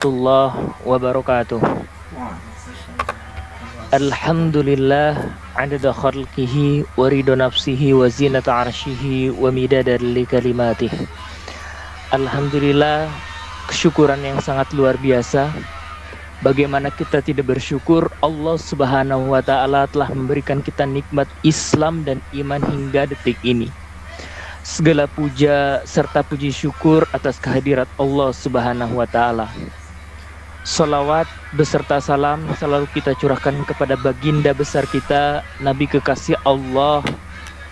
warahmatullahi wabarakatuh. Alhamdulillah adada khalqihi wa ridha nafsihi wa zinata arshihi wa midada li kalimatih. Alhamdulillah, kesyukuran yang sangat luar biasa. Bagaimana kita tidak bersyukur? Allah Subhanahu wa taala telah memberikan kita nikmat Islam dan iman hingga detik ini. Segala puja serta puji syukur atas kehadirat Allah Subhanahu wa taala. Salawat beserta salam selalu kita curahkan kepada baginda besar kita, Nabi kekasih Allah,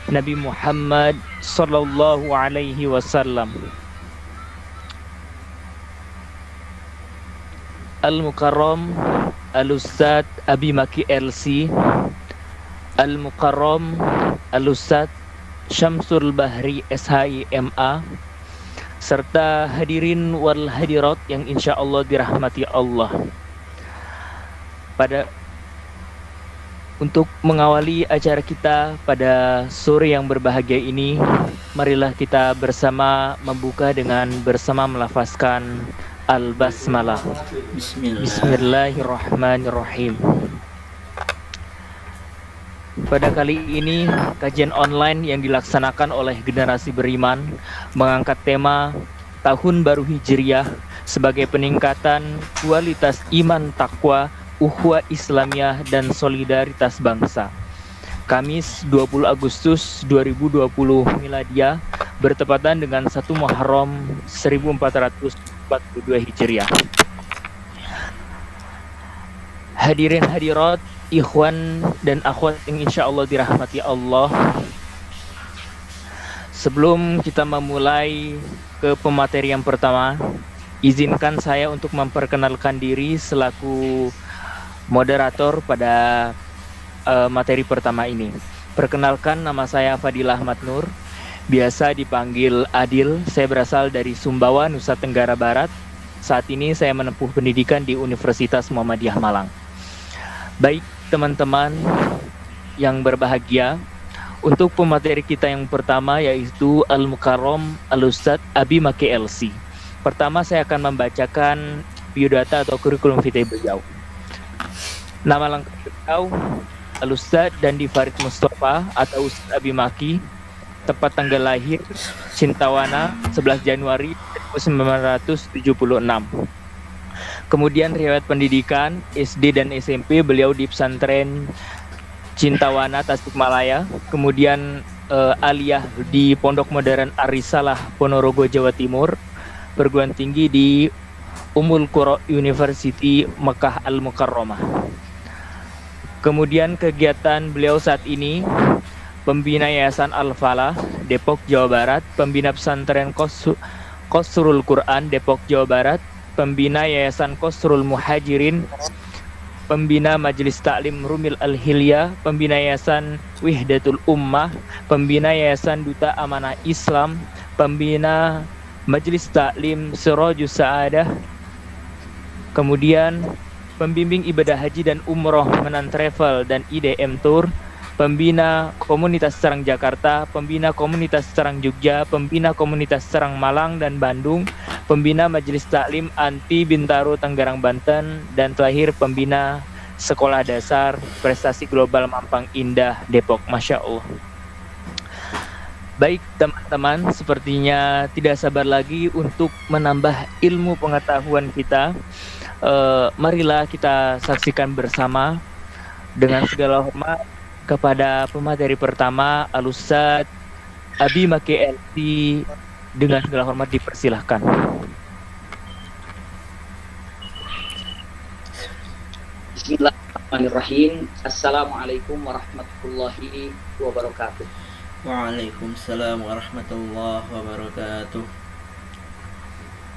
Nabi Muhammad sallallahu alaihi wasallam. Al-Mukarram Al-Ustad Abi Maki LC, Al-Mukarram Al-Ustad Syamsul Bahri SHIMA, serta hadirin wal hadirat yang insya Allah dirahmati Allah. Untuk mengawali acara kita pada sore yang berbahagia ini, marilah kita bersama membuka dengan bersama melafazkan Al-Basmalah. Bismillahirrahmanirrahim. Pada kali ini, kajian online yang dilaksanakan oleh Generasi Beriman mengangkat tema Tahun Baru Hijriah sebagai peningkatan kualitas iman takwa, ukhuwah Islamiyah, dan solidaritas bangsa. Kamis 20 Agustus 2020 Miladiah bertepatan dengan 1 Muharram 1442 Hijriah. Hadirin hadirat, ikhwan dan akhwat yang insya Allah dirahmati Allah. Sebelum kita memulai ke pemateri yang pertama, izinkan saya untuk memperkenalkan diri selaku moderator pada materi pertama ini. Perkenalkan, nama saya Fadilah Ahmad Nur, biasa dipanggil Adil. Saya berasal dari Sumbawa, Nusa Tenggara Barat. Saat ini saya menempuh pendidikan di Universitas Muhammadiyah Malang. Baik teman-teman yang berbahagia, untuk pemateri kita yang pertama yaitu Al-Mukarram Al-Ustad Abi Maki LC. Pertama saya akan membacakan biodata atau kurikulum vitae beliau. Nama lengkap beliau Al-Ustad Dandi Farid Mustafa atau Ustad Abi Maki. Tepat tanggal lahir Cintawana 11 Januari 1976. Kemudian riwayat pendidikan SD dan SMP beliau di pesantren Cintawana Tasikmalaya. Kemudian aliyah di Pondok Modern Ar-Risalah Ponorogo Jawa Timur. Perguruan tinggi di Ummul Qura University Mekah Al-Mukarramah. Kemudian kegiatan beliau saat ini pembina Yayasan Al-Falah Depok Jawa Barat, pembina pesantren Qasrul Quran Depok Jawa Barat, pembina Yayasan Qasrul Muhajirin, pembina Majelis Taklim Rumil Al-Hilya, pembina Yayasan Wihdatul Ummah, pembina Yayasan Duta Amanah Islam, pembina Majelis Taklim Sirajus Sa'adah, kemudian pembimbing ibadah haji dan umroh Menan Travel dan IDM Tour, pembina komunitas Serang Jakarta, pembina komunitas Serang Jogja, pembina komunitas Serang Malang dan Bandung, pembina Majelis Taklim Anti Bintaro Tanggerang Banten, dan terakhir pembina Sekolah Dasar Prestasi Global Mampang Indah Depok. Masya Allah. Baik teman-teman, sepertinya tidak sabar lagi untuk menambah ilmu pengetahuan kita. Marilah kita saksikan bersama dengan segala hormat kepada pemateri pertama Al-Ustad Abi Maki LC. Dengan segala hormat dipersilahkan. Bismillahirrahmanirrahim. Assalamualaikum warahmatullahi wabarakatuh. Waalaikumsalam warahmatullahi wabarakatuh.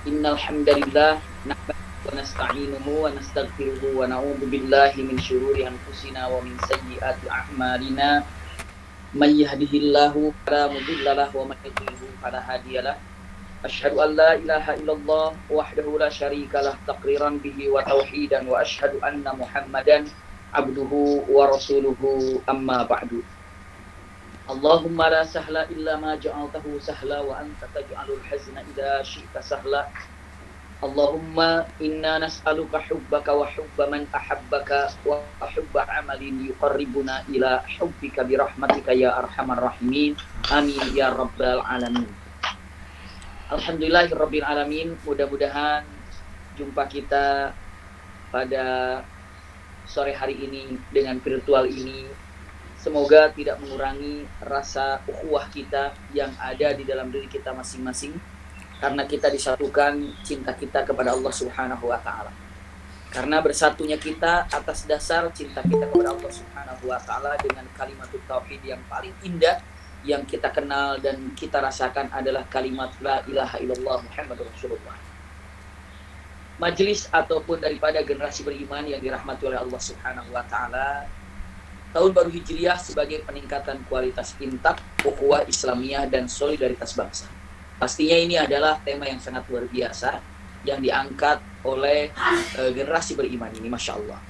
Innal hamdalillah nahmaduhu wa nasta'inuhu wa nastaghfiruhu wa na'udzu billahi min syururi anfusina wa min sayyiati a'malina. May yahdihillahu fala mudilla lahu wa may yudlil fala hadiyalah. Asyhadu an la ilaha illallah wahdahu la syarikalah taqriran bihi wa tauhidan wa asyhadu anna Muhammadan abduhu wa rasuluhu amma ba'du. Allahumma la sahla illa ma ja'altahu sahla wa anta taj'alul hazna idza syi'ta sahla. Allahumma inna nas'aluka hubbaka wa hubba man ahabbaka wa hubba amalin yuqarribuna ila hubbika birahmatika ya arhamar rahimin. Amin ya rabbal alamin. Alhamdulillahirabbil alamin. Mudah-mudahan jumpa kita pada sore hari ini dengan virtual ini semoga tidak mengurangi rasa ukhuwah kita yang ada di dalam diri kita masing-masing, karena kita disatukan cinta kita kepada Allah Subhanahu wa taala. Karena bersatunya kita atas dasar cinta kita kepada Allah Subhanahu wa taala dengan kalimat tauhid yang paling indah yang kita kenal dan kita rasakan adalah kalimat la ilaha illallah Muhammadur Rasulullah. Majelis ataupun daripada generasi beriman yang dirahmati oleh Allah Subhanahu wa taala, Tahun Baru Hijriah sebagai peningkatan kualitas intak, ukhuwah Islamiyah dan solidaritas bangsa. Pastinya ini adalah tema yang sangat luar biasa yang diangkat oleh generasi beriman ini, Masya Allah.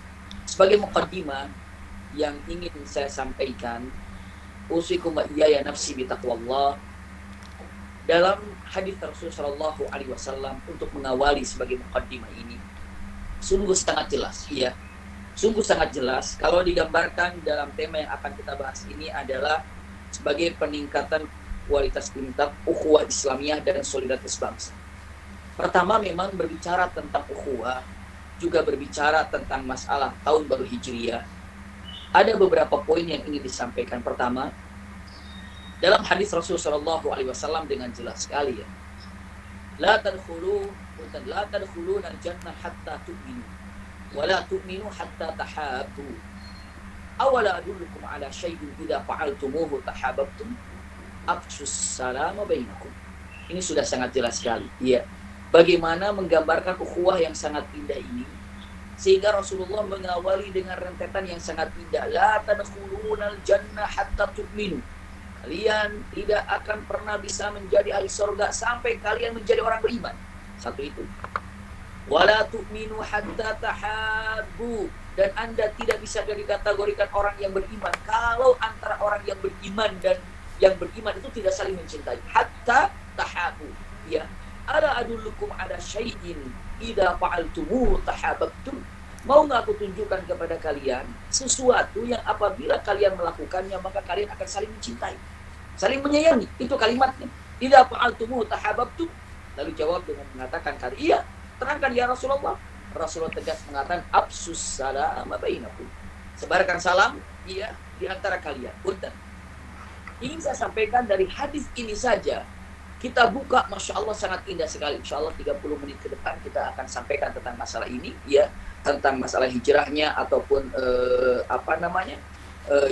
Sebagai muqaddimah yang ingin saya sampaikan, usikum wa iyaya nafsi bitaqwallah, dalam hadis Rasulullah SAW untuk mengawali sebagai muqaddimah ini sungguh sangat jelas, ya. Sungguh sangat jelas kalau digambarkan dalam tema yang akan kita bahas ini adalah sebagai peningkatan kualitas intak, ukhuwah Islamiyah dan solidaritas bangsa. Pertama memang berbicara tentang ukhuwah, juga berbicara tentang masalah Tahun Baru Hijriah. Ada beberapa poin yang ingin disampaikan. Pertama, dalam hadis Rasulullah SAW dengan jelas sekali, ya. La tadkhuluna al-jannah hatta tu'minu wa la tu'minu hatta tahabbu. Awala adullukum ala syai'in idza fa'altumuhu tahabbtum afshus salama bainakum. Ini sudah sangat jelas sekali, ya. Bagaimana menggambarkan ukhuwah yang sangat indah ini, sehingga Rasulullah mengawali dengan rentetan yang sangat indah. La tadkhulunal jannah hatta tu'minu. Kalian tidak akan pernah bisa menjadi ahli surga sampai kalian menjadi orang beriman. Satu itu. Wala tu'minu hatta tahabbu. Dan Anda tidak bisa dikategorikan orang yang beriman kalau antara orang yang beriman dan yang beriman itu tidak saling mencintai. Hatta tahabbu, ya. Ala adullukum ala syai'in idza fa'altumuhu tahabbtum. Mau nggak aku tunjukkan kepada kalian sesuatu yang apabila kalian melakukannya maka kalian akan saling mencintai, saling menyayangi. Itu kalimatnya. Idza fa'altumuhu tahabbtum. Lalu jawab dengan mengatakan, iya, terangkan ya Rasulullah. Rasulullah tegas mengatakan, absus salama bainakum. Sebarkan salam, iya, di antara kalian. Punten. Ingin saya sampaikan dari hadis ini saja. Kita buka, Masya Allah sangat indah sekali. Insya Allah 30 menit ke depan kita akan sampaikan tentang masalah ini, ya, tentang masalah hijrahnya ataupun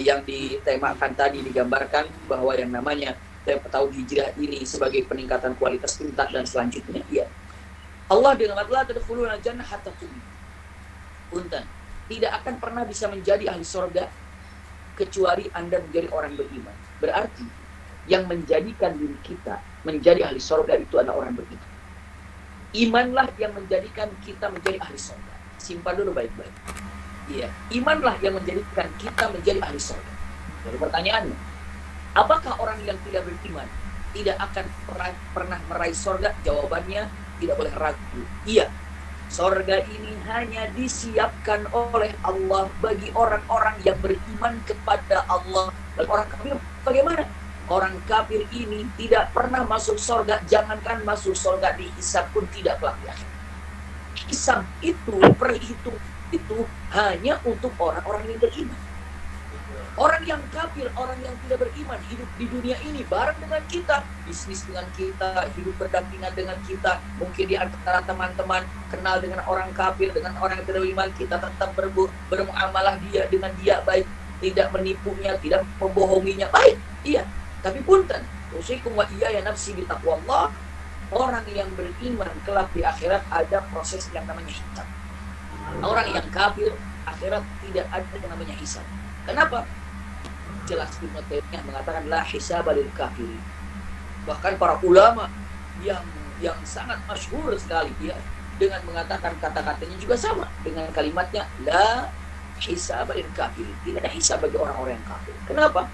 yang ditemakan tadi, digambarkan bahwa yang namanya tahun hijrah ini sebagai peningkatan kualitas intak dan selanjutnya, ya. Allah dengan Allah tadkhuluna jannah hatta tu'minu. Punten, tidak akan pernah bisa menjadi ahli surga kecuali Anda menjadi orang beriman. Berarti yang menjadikan diri kita menjadi ahli surga itu adalah orang beriman. Imanlah yang menjadikan kita menjadi ahli surga. Simpan dulu baik-baik. Iya, imanlah yang menjadikan kita menjadi ahli surga. Jadi pertanyaannya, apakah orang yang tidak beriman tidak akan pernah meraih surga? Jawabannya tidak boleh ragu. Iya, surga ini hanya disiapkan oleh Allah bagi orang-orang yang beriman kepada Allah. Dan orang kafir bagaimana? Orang kafir ini tidak pernah masuk surga, jangankan masuk surga, dihisab pun tidak kelak di akhirat. Hisab itu, perhitung itu hanya untuk orang-orang yang beriman. Orang yang kafir, orang yang tidak beriman hidup di dunia ini bareng dengan kita, bisnis dengan kita, hidup berdampingan dengan kita. Mungkin di antara teman-teman kenal dengan orang kafir, dengan orang yang tidak beriman, kita tetap bermuamalah dengan dia baik, tidak menipunya, tidak membohonginya, baik. Iya, tapi punten, usikum wa iyaya nafsi bitaqwallah. Orang yang beriman kelak di akhirat ada proses yang namanya hisab. Orang yang kafir akhirat tidak ada yang namanya hisab. Kenapa? Jelas Ibnu Taimiyah mengatakan la hisaba lil kafirin. Bahkan para ulama yang sangat masyhur sekali, ya, dengan mengatakan kata-katanya juga sama dengan kalimatnya la hisaba lil kafirin. Tidak ada hisab bagi orang-orang yang kafir. Kenapa?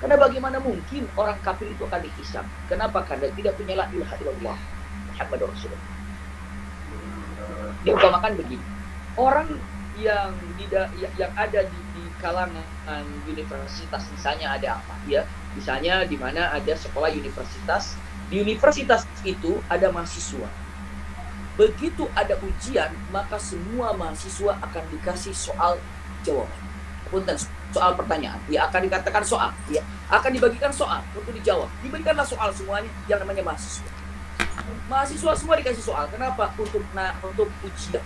Karena bagaimana mungkin orang kafir itu akan dihisab? Kenapa? Karena tidak punya la ilaha illallah Muhammadur Rasulullah. diumpamakan begini. Orang yang yang ada di kalangan universitas, misalnya ada apa ya, misalnya di mana ada sekolah universitas, di universitas itu ada mahasiswa. Begitu ada ujian, maka semua mahasiswa akan dikasih soal jawaban. Punten, soal pertanyaan, ya akan dikatakan soal, ya akan dibagikan soal untuk dijawab. Diberikanlah soal semuanya yang namanya mahasiswa. Mahasiswa semua dikasih soal. Kenapa? Untuk ujian.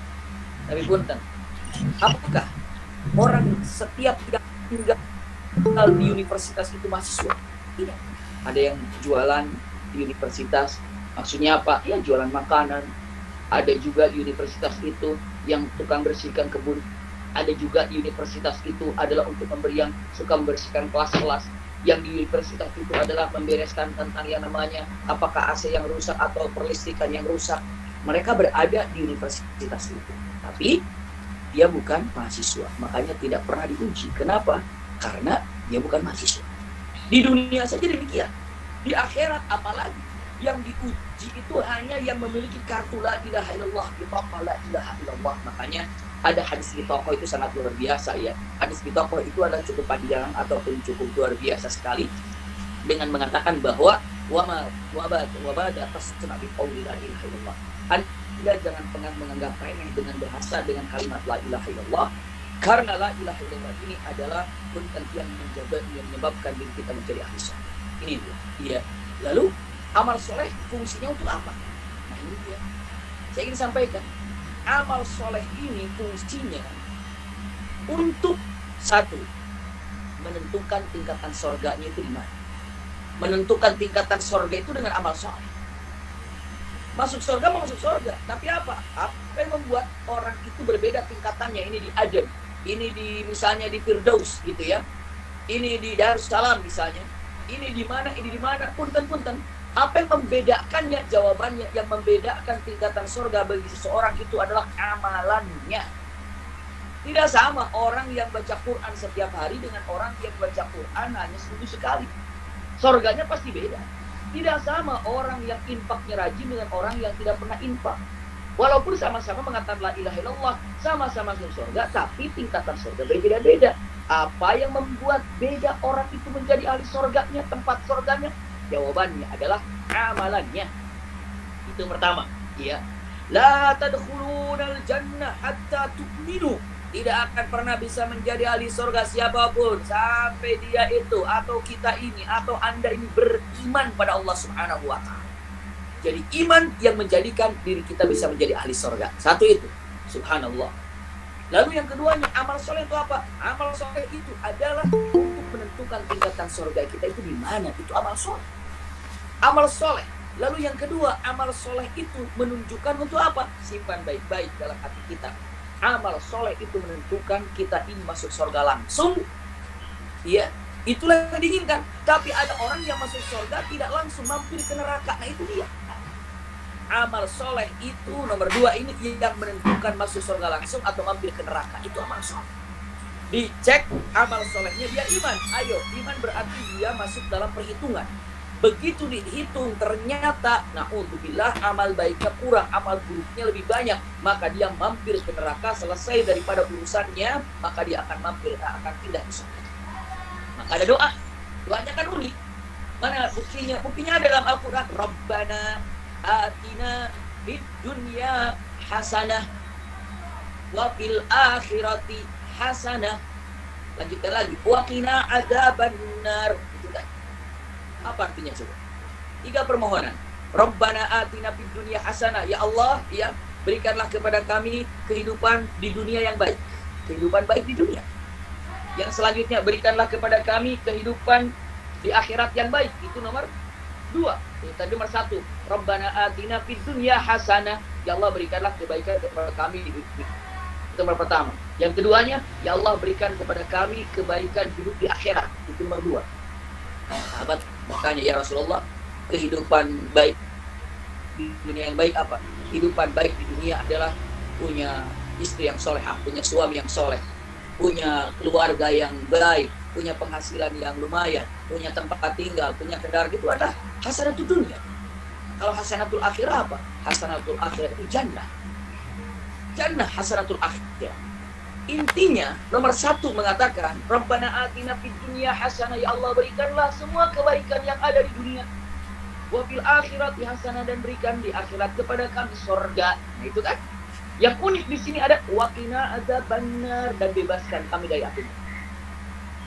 Tapi punten, apakah orang setiap yang tinggal di universitas itu mahasiswa? Tidak. Ada yang jualan di universitas, maksudnya apa? Ya jualan makanan. Ada juga di universitas itu yang tukang bersihkan kebun. Ada juga di universitas itu adalah untuk yang suka membersihkan kelas-kelas. Yang di universitas itu adalah membereskan tentang yang namanya apakah AC yang rusak atau perlistrikan yang rusak. Mereka berada di universitas itu. Tapi dia bukan mahasiswa, makanya tidak pernah diuji. Kenapa? Karena dia bukan mahasiswa. Di dunia saja demikian. Di akhirat apalagi yang diuji itu hanya yang memiliki kartu la ilaha illallah, bitaqwa la ilaha illallah. Makanya ada hadis di toko itu sangat luar biasa ya. Hadis di toko itu adalah cukup panjang ataupun cukup luar biasa sekali dengan mengatakan bahwa wabada tasna bi qauli la ilaha illallah. Anda jangan pernah menganggap remeh dengan bahasa dengan kalimat la ilaha illallah, karena la ilaha illallah ini adalah punten yang menyebabkan diri kita menjadi ahli surga. Ini dia. Iya. Lalu amal soleh fungsinya untuk apa? Nah ini dia. Saya ingin sampaikan, amal soleh ini fungsinya untuk satu, menentukan tingkatan surganya itu di mana. Menentukan tingkatan surga itu dengan amal soleh. Masuk surga mau masuk surga, tapi apa? Apa yang membuat orang itu berbeda tingkatannya? Ini di Adam, ini di misalnya di Firdaus gitu ya. Ini di Darussalam misalnya. Ini di mana? Ini di mana? Punten. Apa yang membedakannya? Jawabannya yang membedakan tingkatan surga bagi seseorang itu adalah amalannya. Tidak sama orang yang baca Quran setiap hari dengan orang yang baca Quran hanya seminggu sekali. Surganya pasti beda. Tidak sama orang yang infaknya rajin dengan orang yang tidak pernah infak. Walaupun sama-sama mengatakan la ilaha illallah, sama-sama masuk surga, tapi tingkatan surga berbeda-beda. Apa yang membuat beda orang itu menjadi ahli surganya, tempat surganya? Jawabannya adalah amalannya. Itu pertama, ya. La tadkhulunal jannah hatta tu'minu. Tidak akan pernah bisa menjadi ahli surga siapapun sampai dia itu atau kita ini atau Anda ini beriman pada Allah Subhanahu wa taala. Jadi iman yang menjadikan diri kita bisa menjadi ahli surga. Satu itu, subhanallah. Lalu yang keduanya, amal soleh itu apa? Amal soleh itu adalah untuk menentukan tingkatan surga kita itu di mana. Itu amal soleh. Amal soleh. Lalu yang kedua, amal soleh itu menunjukkan untuk apa? Simpan baik-baik dalam hati kita. Amal soleh itu menentukan kita ingin masuk surga langsung. Iya, itulah yang diinginkan. Tapi ada orang yang masuk surga tidak langsung mampir ke neraka. Nah itu dia. Amal soleh itu nomor 2 ini yang menentukan masuk surga langsung atau mampir ke neraka. Itu amal soleh. Dicek amal solehnya dia iman. Ayo, iman berarti dia masuk dalam perhitungan. Begitu dihitung ternyata na'udzubillah amal baiknya kurang, amal buruknya lebih banyak, maka dia mampir ke neraka. Selesai daripada urusannya, maka dia akan pindah ke surga. Maka ada doa. Doanya kan unik. Mana buktinya? Buktinya ada dalam Al-Qur'an. Rabbana atina fid dunya hasanah wa fil akhirati hasanah. Lanjutkan lagi. Wa qina adzabannar. Apa artinya coba? 3 permohonan. Rabbana atina fid dunya hasanah. Ya Allah, ya, berikanlah kepada kami kehidupan di dunia yang baik. Kehidupan baik di dunia. Yang selanjutnya, berikanlah kepada kami kehidupan di akhirat yang baik. Itu nomor 2. Tadi nomor 1. Rabbana atina fid dunya hasanah. Ya Allah, berikanlah kebaikan kepada kami di dunia. Itu nomor pertama. Yang keduanya, ya Allah, berikan kepada kami kebaikan hidup di akhirat. Itu nomor 2. Sahabat makanya ya Rasulullah, kehidupan baik di dunia yang baik apa? Kehidupan baik di dunia adalah punya istri yang solehah, punya suami yang soleh, punya keluarga yang baik, punya penghasilan yang lumayan, punya tempat tinggal, punya kendaraan. Itu adalah hasanatul dunia. Kalau hasanatul akhirah apa? Hasanatul akhirah itu jannah. jannah hasanatul akhirah. Intinya nomor 1 mengatakan Rabbana atina fid dunya hasanah, ya Allah berikanlah semua kebaikan yang ada di dunia, wa fil akhirati hasanah, dan berikan di akhirat kepada kami surga. Nah itu kan yang unik di sini, ada waqina adzabannar, dan bebaskan kami dari api,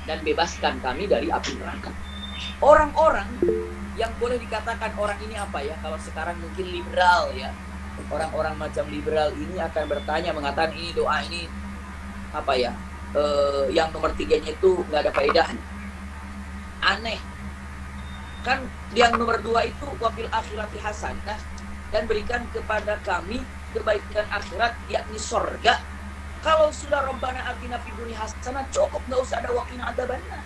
dan bebaskan kami dari api neraka. Orang-orang yang boleh dikatakan orang ini apa ya, kalau sekarang mungkin liberal ya, orang-orang macam liberal ini akan bertanya, mengatakan ini doa ini apa ya, yang nomor 3-nya itu nggak ada faedahnya, aneh kan. Yang nomor 2 itu wafil akhirati hasanah, dan berikan kepada kami kebaikan akhirat yakni surga. Kalau sudah Rabbana atina fid dunya hasanah cukup, nggak usah ada waqina adzabannar.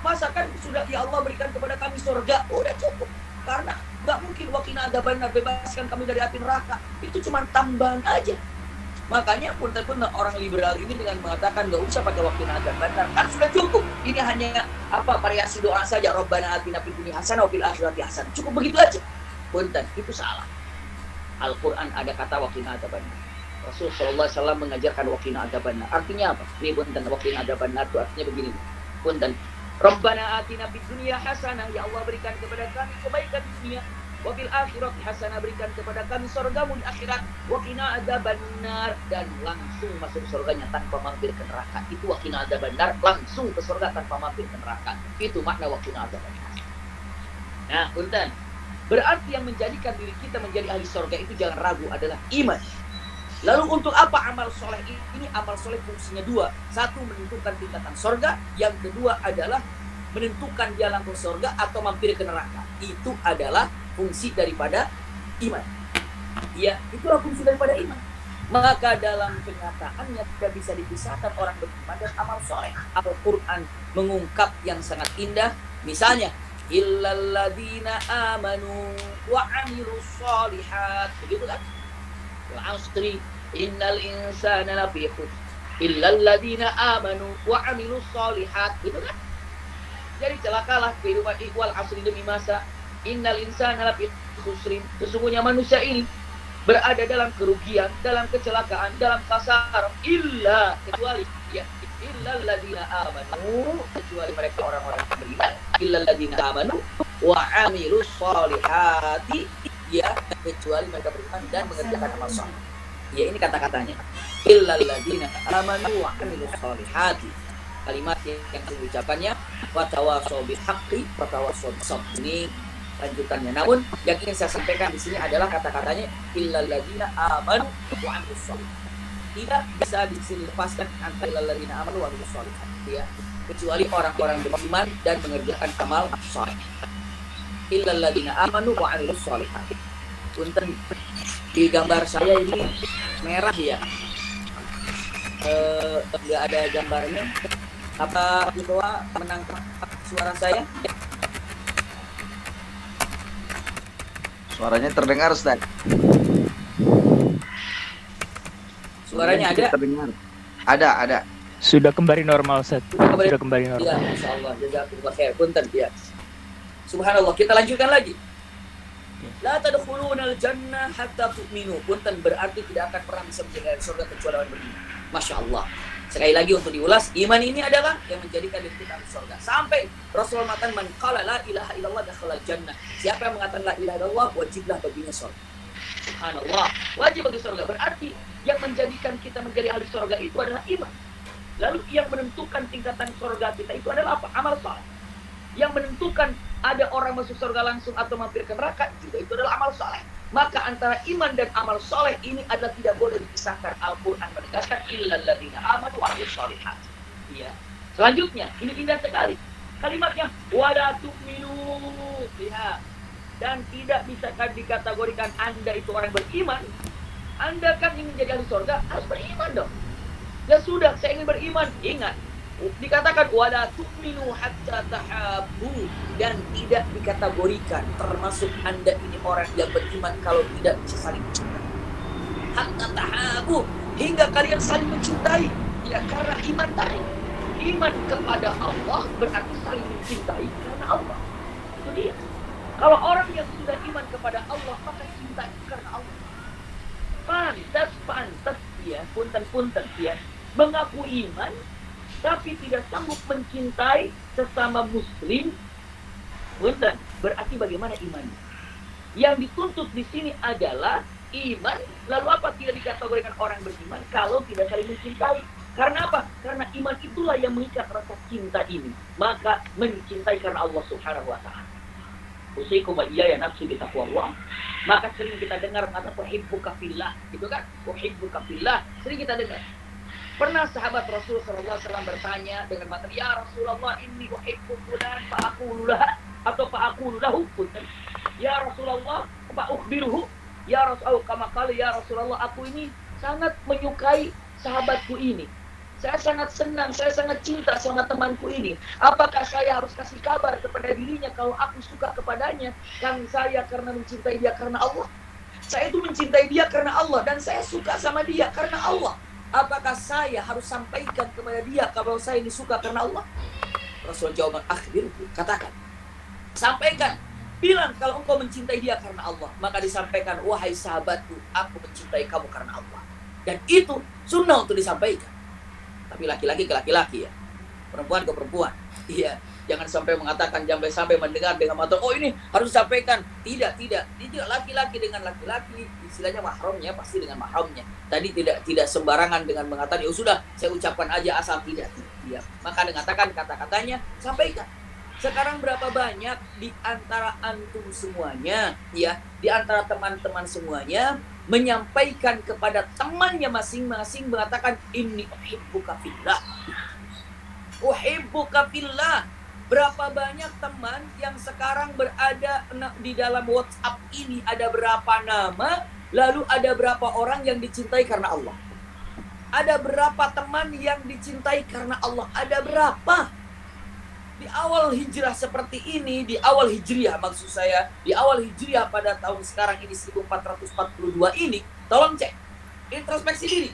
Masa kan sudah ya Allah berikan kepada kami surga, udah cukup. Karena nggak mungkin waqina adzabannar, bebaskan kami dari api neraka, itu cuma tambahan aja. Makanya pun orang liberal ini dengan mengatakan nggak usah pakai waqina adzabannar, kan sudah cukup. Ini hanya variasi doa saja, Rabbana atina fid dunya hasanah wa fil akhirati hasanah, cukup begitu aja. Punten, itu salah. Al-Quran ada kata waqina adzabannar. Rasul sallallahu alaihi wasallam mengajarkan waqina adzabannar. Artinya apa? Ini punten, waqina adzabannar itu artinya begini. Punten, Rabbana atina fid dunya hasanah, ya Allah berikan kepada kami kebaikan di dunia, wa fil akhirati hasanah, berikan kepada kami surgamu di akhirat, wa qina adzabannar, dan langsung masuk surganya tanpa mampir ke neraka. Itu wa qina adzabannar, langsung ke surga tanpa mampir ke neraka. Itu makna wa qina adzabannar. Nah, punten, berarti yang menjadikan diri kita menjadi ahli surga itu jangan ragu adalah iman. Lalu untuk apa amal soleh ini? Amal soleh fungsinya 2. 1 menentukan tingkatan surga, yang kedua adalah menentukan dia langsung surga atau mampir ke neraka. Itu adalah fungsi daripada iman. Ya, itulah fungsi daripada iman. Maka dalam kenyataannya tidak bisa dipisahkan orang beriman dan amal soleh. Al-Quran mengungkap yang sangat indah. Misalnya, illal ladzina amanu wa amilus sholihat. Begitu kan? Wal asri innal insana lafi khusr illal ladzina amanu wa amilus sholihat. Gitu kan? Jadi celakalah kehidupan wal asri, demi masa, innal insana lafi khusrin, sesungguhnya manusia ini berada dalam kerugian, dalam kecelakaan, dalam khasar, illa, kecuali ya, illal ladzina amanu, kecuali mereka orang-orang yang beriman, illal ladzina amanu wa amilus sholihati, ya, kecuali mereka beriman dan mengerjakan amal saleh. Ya, ini kata-katanya, illal ladzina amanu wa amilus sholihati. Kalimat yang diucapkannya wa tawassaw bil haqqi wa tawassaw bis sabr. Ini lanjutannya. Namun yang ingin saya sampaikan di sini adalah kata-katanya illal ladzina amanu wa amilus sholihati. Tidak bisa dilepaskan antara illal ladzina amanu wa amilus sholihati, ya, kecuali orang-orang beriman dan mengerjakan amal saleh. Illal ladzina amanu wa amilus sholihati. Punten, di gambar saya ini merah ya, nggak ada gambarnya. Apa Ketua menangkap suara saya? Suaranya terdengar, Ustaz. Suaranya ada? Terdengar. Ada. Sudah kembali normal, Ustaz. Sudah kembali normal. Ya, insyaallah. Jazakumullah khair. Punten, ya. Subhanallah, kita lanjutkan lagi. La tadkhulunal jannah hatta tu'minu. Punten, berarti tidak akan pernah bisa menjadi surga kecuali orang beriman. Masya Allah. Sekali lagi untuk diulas, iman ini adalah yang menjadikan diri kita di surga. Sampai Rasulullah mengatakan, man qala la ilaha illallah dakhala jannah. Siapa yang mengatakan la ilaha illallah, wajiblah baginya surga. Subhanallah, wajib bagi surga. Berarti yang menjadikan kita menjadi ahli surga itu adalah iman. Lalu yang menentukan tingkatan surga kita itu adalah apa? Amal saleh. Yang menentukan ada orang masuk surga langsung atau mampir ke neraka juga itu adalah amal saleh. Maka antara iman dan amal soleh ini adalah tidak boleh dipisahkan. Al-Quran menegaskan illal ladzina amanu wa amilus sholihat. Iya. Selanjutnya, ini indah sekali. Kalimatnya wala tu'minu biha. Dan tidak bisa dikategorikan Anda itu orang beriman. Anda kan ingin jadi ahli surga, harus beriman dong. Ya sudah, saya ingin beriman. Ingat, dikatakan wala tu'minu hatta tahabbu, dan tidak dikategorikan termasuk Anda ini orang yang beriman kalau tidak bisa saling mencintai. Hatta tahabbu, hingga kalian saling mencintai. Ya, karena iman tadi. Iman kepada Allah berarti saling mencintai karena Allah. Itu dia. Kalau orang yang sudah iman kepada Allah, maka cinta karena Allah. pantas dia, punten dia, mengaku iman, tapi tidak sanggup mencintai sesama muslim. Punten, berarti bagaimana imannya? Yang dituntut di sini adalah iman. Lalu apa tidak dikategorikan orang beriman kalau tidak saling mencintai? Karena apa? Karena iman itulah yang mengikat rasa cinta ini. Maka mencintai karena Allah Subhanahu wa taala. Usikum wa iyaya nafsi bi taqwallah. Maka sering kita dengar kata uhibbuka fillah, gitu kan? Uhibbuka fillah, sering kita dengar. Pernah sahabat Rasul sallallahu alaihi wasallam bertanya dengan materi, "Ya Rasulullah, inni uhibbu fulan fa aqulu lah atau fa aqulu lahu?" Ya Rasulullah, fa ukhbiruhu. Ya Rasul, kama qala ya Rasulullah, aku ini sangat menyukai sahabatku ini. Saya sangat senang, saya sangat cinta sama temanku ini. Apakah saya harus kasih kabar kepada dirinya kalau aku suka kepadanya? Kan saya karena mencintai dia karena Allah. Saya itu mencintai dia karena Allah dan saya suka sama dia karena Allah. Apakah saya harus sampaikan kepada dia kalau saya ini suka karena Allah? Rasul jawab, akhbir, katakan. Sampaikan. Bilang kalau engkau mencintai dia karena Allah. Maka disampaikan, wahai sahabatku, aku mencintai kamu karena Allah. Dan itu sunnah untuk disampaikan. Tapi laki-laki ke laki-laki ya, perempuan ke perempuan. Iya, jangan sampai mengatakan, jangan sampai mendengar dengan mata, oh ini harus disampaikan. Tidak. Tidak laki-laki dengan laki-laki, istilahnya mahramnya pasti dengan mahramnya. Tadi tidak sembarangan dengan mengatakan, ya sudah saya ucapkan aja asal tidak. Iya, maka mengatakan kata-katanya sampaikan. Sekarang berapa banyak di antara antum semuanya, ya, di antara teman-teman semuanya menyampaikan kepada temannya masing-masing mengatakan inni uhibbuka fillah. Uhibbuka fillah. Berapa banyak teman yang sekarang berada di dalam WhatsApp ini, ada berapa nama, lalu ada berapa orang yang dicintai karena Allah? Ada berapa teman yang dicintai karena Allah? Ada berapa? Di awal hijrah seperti ini, di awal hijriah maksud saya, di awal hijriah pada tahun sekarang ini 1442 ini, tolong cek, introspeksi diri.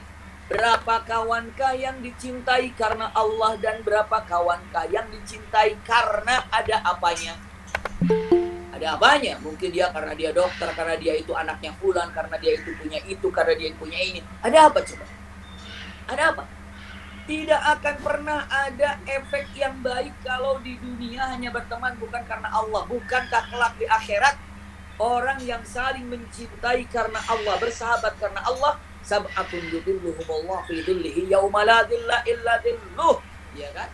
Berapa kawankah yang dicintai karena Allah dan berapa kawankah yang dicintai karena ada apanya? Ada apanya? Mungkin dia karena dia dokter, karena dia itu anaknya fulan, karena dia itu punya itu, karena dia punya ini. Ada apa coba? Ada apa? Tidak akan pernah ada efek yang baik kalau di dunia hanya berteman bukan karena Allah. Bukankah kelak di akhirat orang yang saling mencintai karena Allah, bersahabat karena Allah, sab'atun yudhilluhumullahu fi dhillihi yauma la dhilla illa dhilluh, ya kan?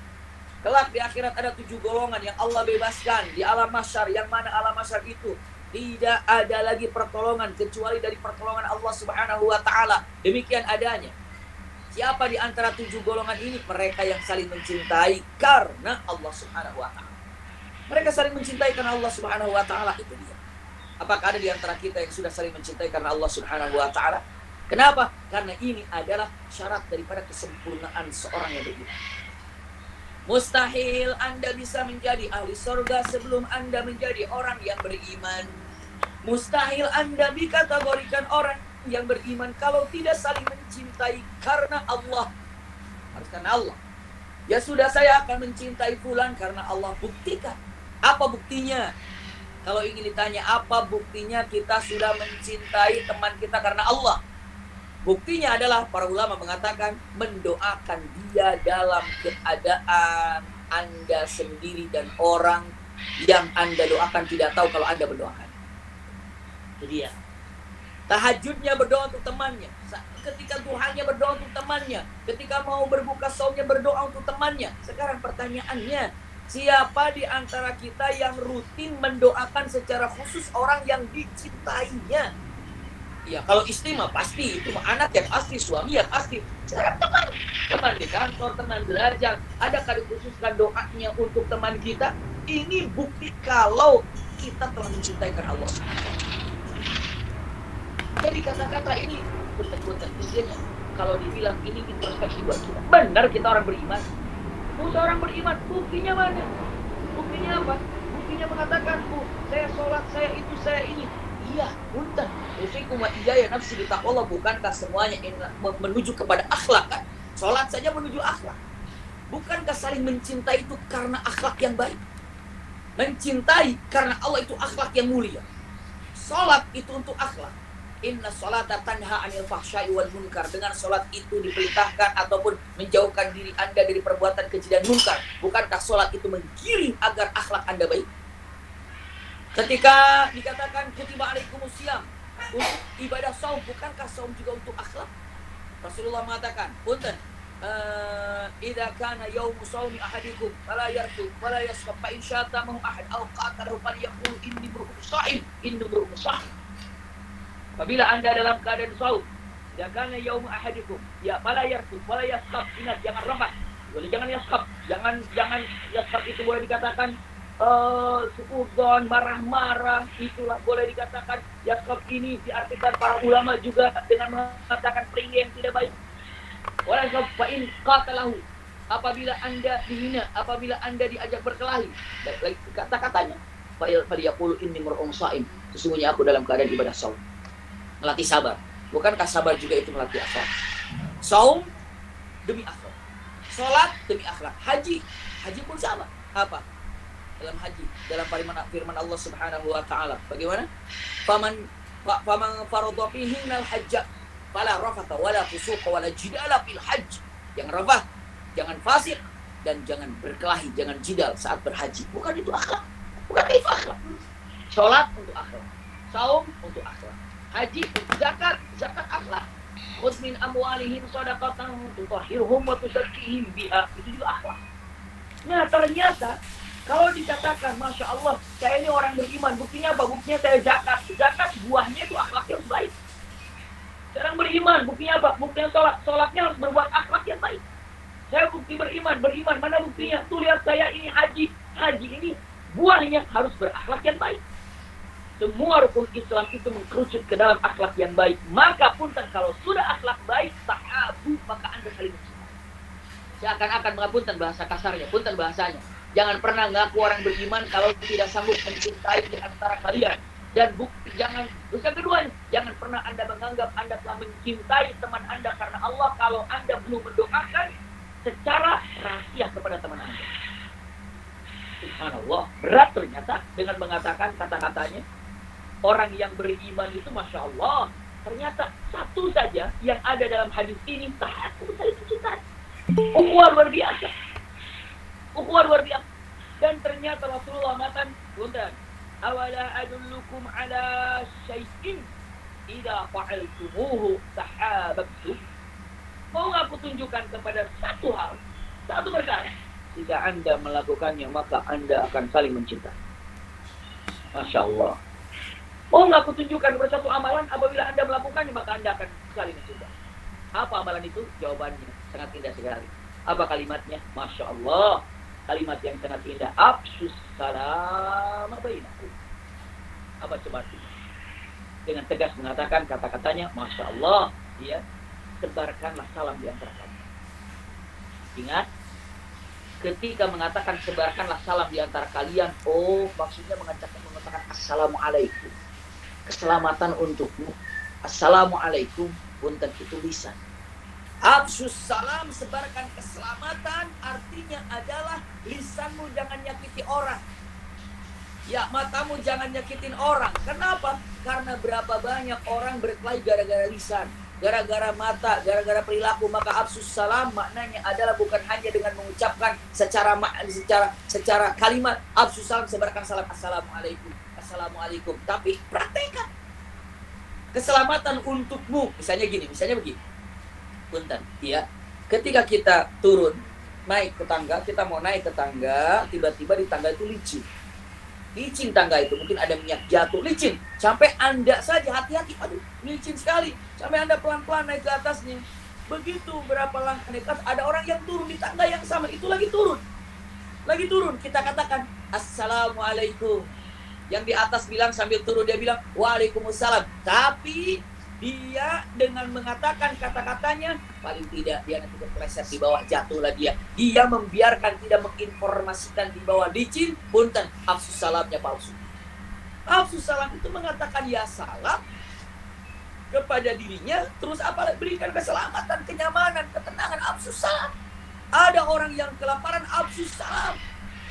Kelak di akhirat ada 7 golongan yang Allah bebaskan di alam mahsyar, yang mana alam mahsyar itu tidak ada lagi pertolongan kecuali dari pertolongan Allah Subhanahu wa taala. Demikian adanya. Siapa di antara 7 golongan ini? Mereka yang saling mencintai karena Allah Subhanahu wa taala. Mereka saling mencintai karena Allah Subhanahu wa taala, itu dia. Apakah ada di antara kita yang sudah saling mencintai karena Allah Subhanahu wa taala? Kenapa? Karena ini adalah syarat daripada kesempurnaan seorang yang beriman. Mustahil Anda bisa menjadi ahli surga sebelum Anda menjadi orang yang beriman. Mustahil Anda dikategorikan orang yang beriman kalau tidak saling mencintai karena Allah. Harus karena Allah. Ya sudah, saya akan mencintai fulan karena Allah. Buktikan. Apa buktinya? Kalau ingin ditanya apa buktinya kita sudah mencintai teman kita karena Allah? Buktinya adalah para ulama mengatakan mendoakan dia dalam keadaan Anda sendiri dan orang yang Anda doakan tidak tahu kalau Anda mendoakan. Itu dia. Tahajudnya berdoa untuk temannya, ketika duhanya berdoa untuk temannya, ketika mau berbuka saumnya berdoa untuk temannya. Sekarang pertanyaannya, siapa di antara kita yang rutin mendoakan secara khusus orang yang dicintainya? Ya kalau istri mah pasti, itu mah anak ya pasti, suami ya pasti. Sekarang teman di kantor, teman belajar, adakah dikhususkan doanya untuk teman kita? Ini bukti kalau kita telah mencintai karena Allah. Jadi kata-kata ini betul-betul isinya. Kalau dibilang ini introspeksi buat kita, benar kita orang beriman. Bukan orang beriman, buktinya mana? Buktinya apa? Buktinya mengatakan, saya sholat, saya itu, saya ini. Iya, punten. Usikum wa iyaya nafsi bi taqwallah, bukankah semuanya menuju kepada akhlak kan? Sholat saja menuju akhlak. Bukankah saling mencintai itu karena akhlak yang baik? Mencintai karena Allah itu akhlak yang mulia. Sholat itu untuk akhlak. Inna sholata tanha anil fahsya'i wal munkar. Dengan sholat itu diperintahkan ataupun menjauhkan diri Anda dari perbuatan keji dan munkar. Bukankah sholat itu menggiring agar akhlak Anda baik? Ketika dikatakan kutiba alaikumusiyam untuk ibadah saum, bukankah saum juga untuk akhlak? Rasulullah mengatakan, punten, idza kana yaumu shaumi ahadikum fala yarfu wala yasqab fa in syatamahu ahad aw qatalahu falyaqul inni mur'un sha'im. Apabila Anda dalam keadaan saum, idza kana yaumu ahadikum ya fala yarfu wala yasqab, ingat jangan rafah, jangan yasqab, jangan yasqab itu boleh dikatakan suudzon, marah-marah, itulah boleh dikatakan yasqab. Ini diartikan para ulama juga dengan mengatakan peringgi yang tidak baik. Wala fa in qatalahu, apabila Anda dihina, apabila Anda diajak berkelahi, kata-katanya falyaqulu inni mur'un sha'im, sesungguhnya aku dalam keadaan ibadah saum. Melatih sabar. Bukankah sabar juga itu melatih akhlak? Saum demi akhlak, salat demi akhlak, haji pun sama. Apa? Dalam haji, dalam firman Allah Subhanahu wa taala, bagaimana? Faman faradha fihinal hajj fala rafatha wala fusuqa wala jidala fil hajj. Yang rafah, jangan fasik, dan jangan berkelahi, jangan jidal saat berhaji. Bukan itu akhlak? Bukan itu akhlak? Salat untuk akhlak, saum untuk akhlak, haji untuk zakat akhlak. Khudh min amwalihim shadaqatan tutahhiruhum wa tuzakkihim biha, itu juga akhlak. Nah, ternyata kalau dikatakan, Masya Allah, saya ini orang beriman, buktinya apa? Buktinya saya zakat buahnya itu akhlak yang baik. Seorang beriman, buktinya apa? Buktinya sholatnya harus berbuat akhlak yang baik. Saya bukti beriman, mana buktinya? Tuh lihat saya ini haji ini buahnya harus berakhlak yang baik. Semua rukun Islam itu mengkerucut ke dalam akhlak yang baik. Maka punten kalau sudah akhlak baik, tahabu, maka Anda saling mencintai. Seakan-akan mengapunten bahasa kasarnya, punten bahasanya. Jangan pernah ngaku orang beriman kalau tidak sanggup mencintai di antara kalian. Dan jangan, yang kedua, jangan pernah Anda menganggap Anda telah mencintai teman Anda karena Allah kalau Anda belum mendoakan secara rahasia kepada teman Anda. Subhanallah, berat ternyata dengan mengatakan kata-katanya. Orang yang beriman itu Masya Allah, ternyata satu saja yang ada dalam hadis ini, tahaku saling mencintai. Ukhuwah luar biasa. Dan ternyata Rasulullah mengatakan, punten, awala adullukum ala syai'in idza fa'altumuhu tahabbtum. Mau aku tunjukkan kepada satu hal, satu perkara, jika Anda melakukannya maka Anda akan saling mencintai. Masya Allah. Mau aku tunjukkan kepada satu amalan, apabila Anda melakukannya maka Anda akan saling mencintai. Apa amalan itu? Jawabannya sangat indah sekali. Apa kalimatnya? Masya Allah. Kalimat yang sangat indah. Afshus salam bainakum. Apa coba itu? Dengan tegas mengatakan kata-katanya, Masya Allah, ya, sebarkanlah salam di antara kalian. Ingat, ketika mengatakan sebarkanlah salam di antara kalian, maksudnya mengatakan assalamualaikum, keselamatan untukmu. Assalamualaikum, punten itu lisan. Afshus salam, sebarkan keselamatan, artinya adalah lisanmu jangan nyakiti orang. Ya, matamu jangan nyakitin orang. Kenapa? Karena berapa banyak orang berkelahi gara-gara lisan, gara-gara mata, gara-gara perilaku. Maka afshus salam maknanya adalah bukan hanya dengan mengucapkan secara kalimat afshus salam, sebarkan salam assalamualaikum, tapi praktekkan keselamatan untukmu. Misalnya begini. Punten, ya. Ketika kita naik ke tangga, kita mau naik ke tangga, tiba-tiba di tangga itu licin tangga itu, mungkin ada minyak jatuh, licin. Sampai Anda saja hati-hati, aduh, licin sekali. Sampai Anda pelan-pelan naik ke atasnya. Begitu berapa langkah naik ke atas, ada orang yang turun di tangga yang sama, itu lagi turun. Kita katakan assalamualaikum. Yang di atas bilang sambil turun, dia bilang waalaikumsalam. Tapi dia dengan mengatakan kata-katanya, paling tidak dia nanti terpeleset di bawah, jatuhlah dia. Dia membiarkan, tidak menginformasikan di bawah licin, punten, afshus salamnya palsu. Afshus salam itu mengatakan ya salam kepada dirinya, terus apa? Berikan keselamatan, kenyamanan, ketenangan, afshus salam. Ada orang yang kelaparan, afshus salam.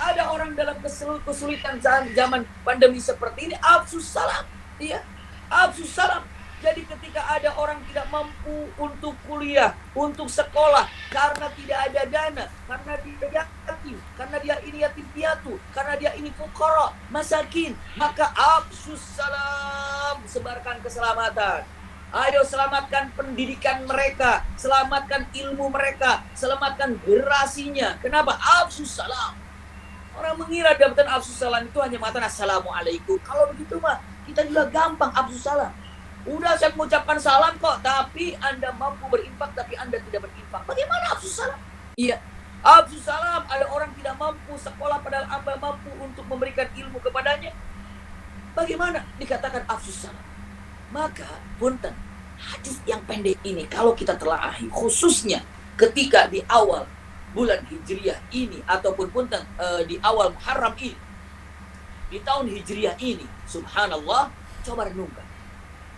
Ada orang dalam kesulitan zaman pandemi seperti ini, afshus salam. Iya, afshus salam. Jadi ketika ada orang tidak mampu untuk kuliah, untuk sekolah, karena tidak ada dana, karena dia yatim, karena dia ini yatim piatu, karena dia ini fuqara, masakin, maka afsus salam, sebarkan keselamatan. Ayo selamatkan pendidikan mereka, selamatkan ilmu mereka, selamatkan generasinya. Kenapa? Afsus salam. Orang mengira jabatan afsus salam itu hanya mengatakan assalamualaikum. Kalau begitu mah kita juga gampang afsus salam. Udah saya mengucapkan salam kok, tapi Anda mampu berinfak, tapi Anda tidak berinfak. Bagaimana afsus salam? Iya, afsus salam, ada orang tidak mampu sekolah padahal Anda mampu untuk memberikan ilmu kepadanya. Bagaimana dikatakan afsus salam? Maka, punten, hadis yang pendek ini kalau kita telaahi, khususnya ketika di awal bulan Hijriah ini, ataupun punten di awal Muharram ini, di tahun Hijriah ini, subhanallah, coba renungkan.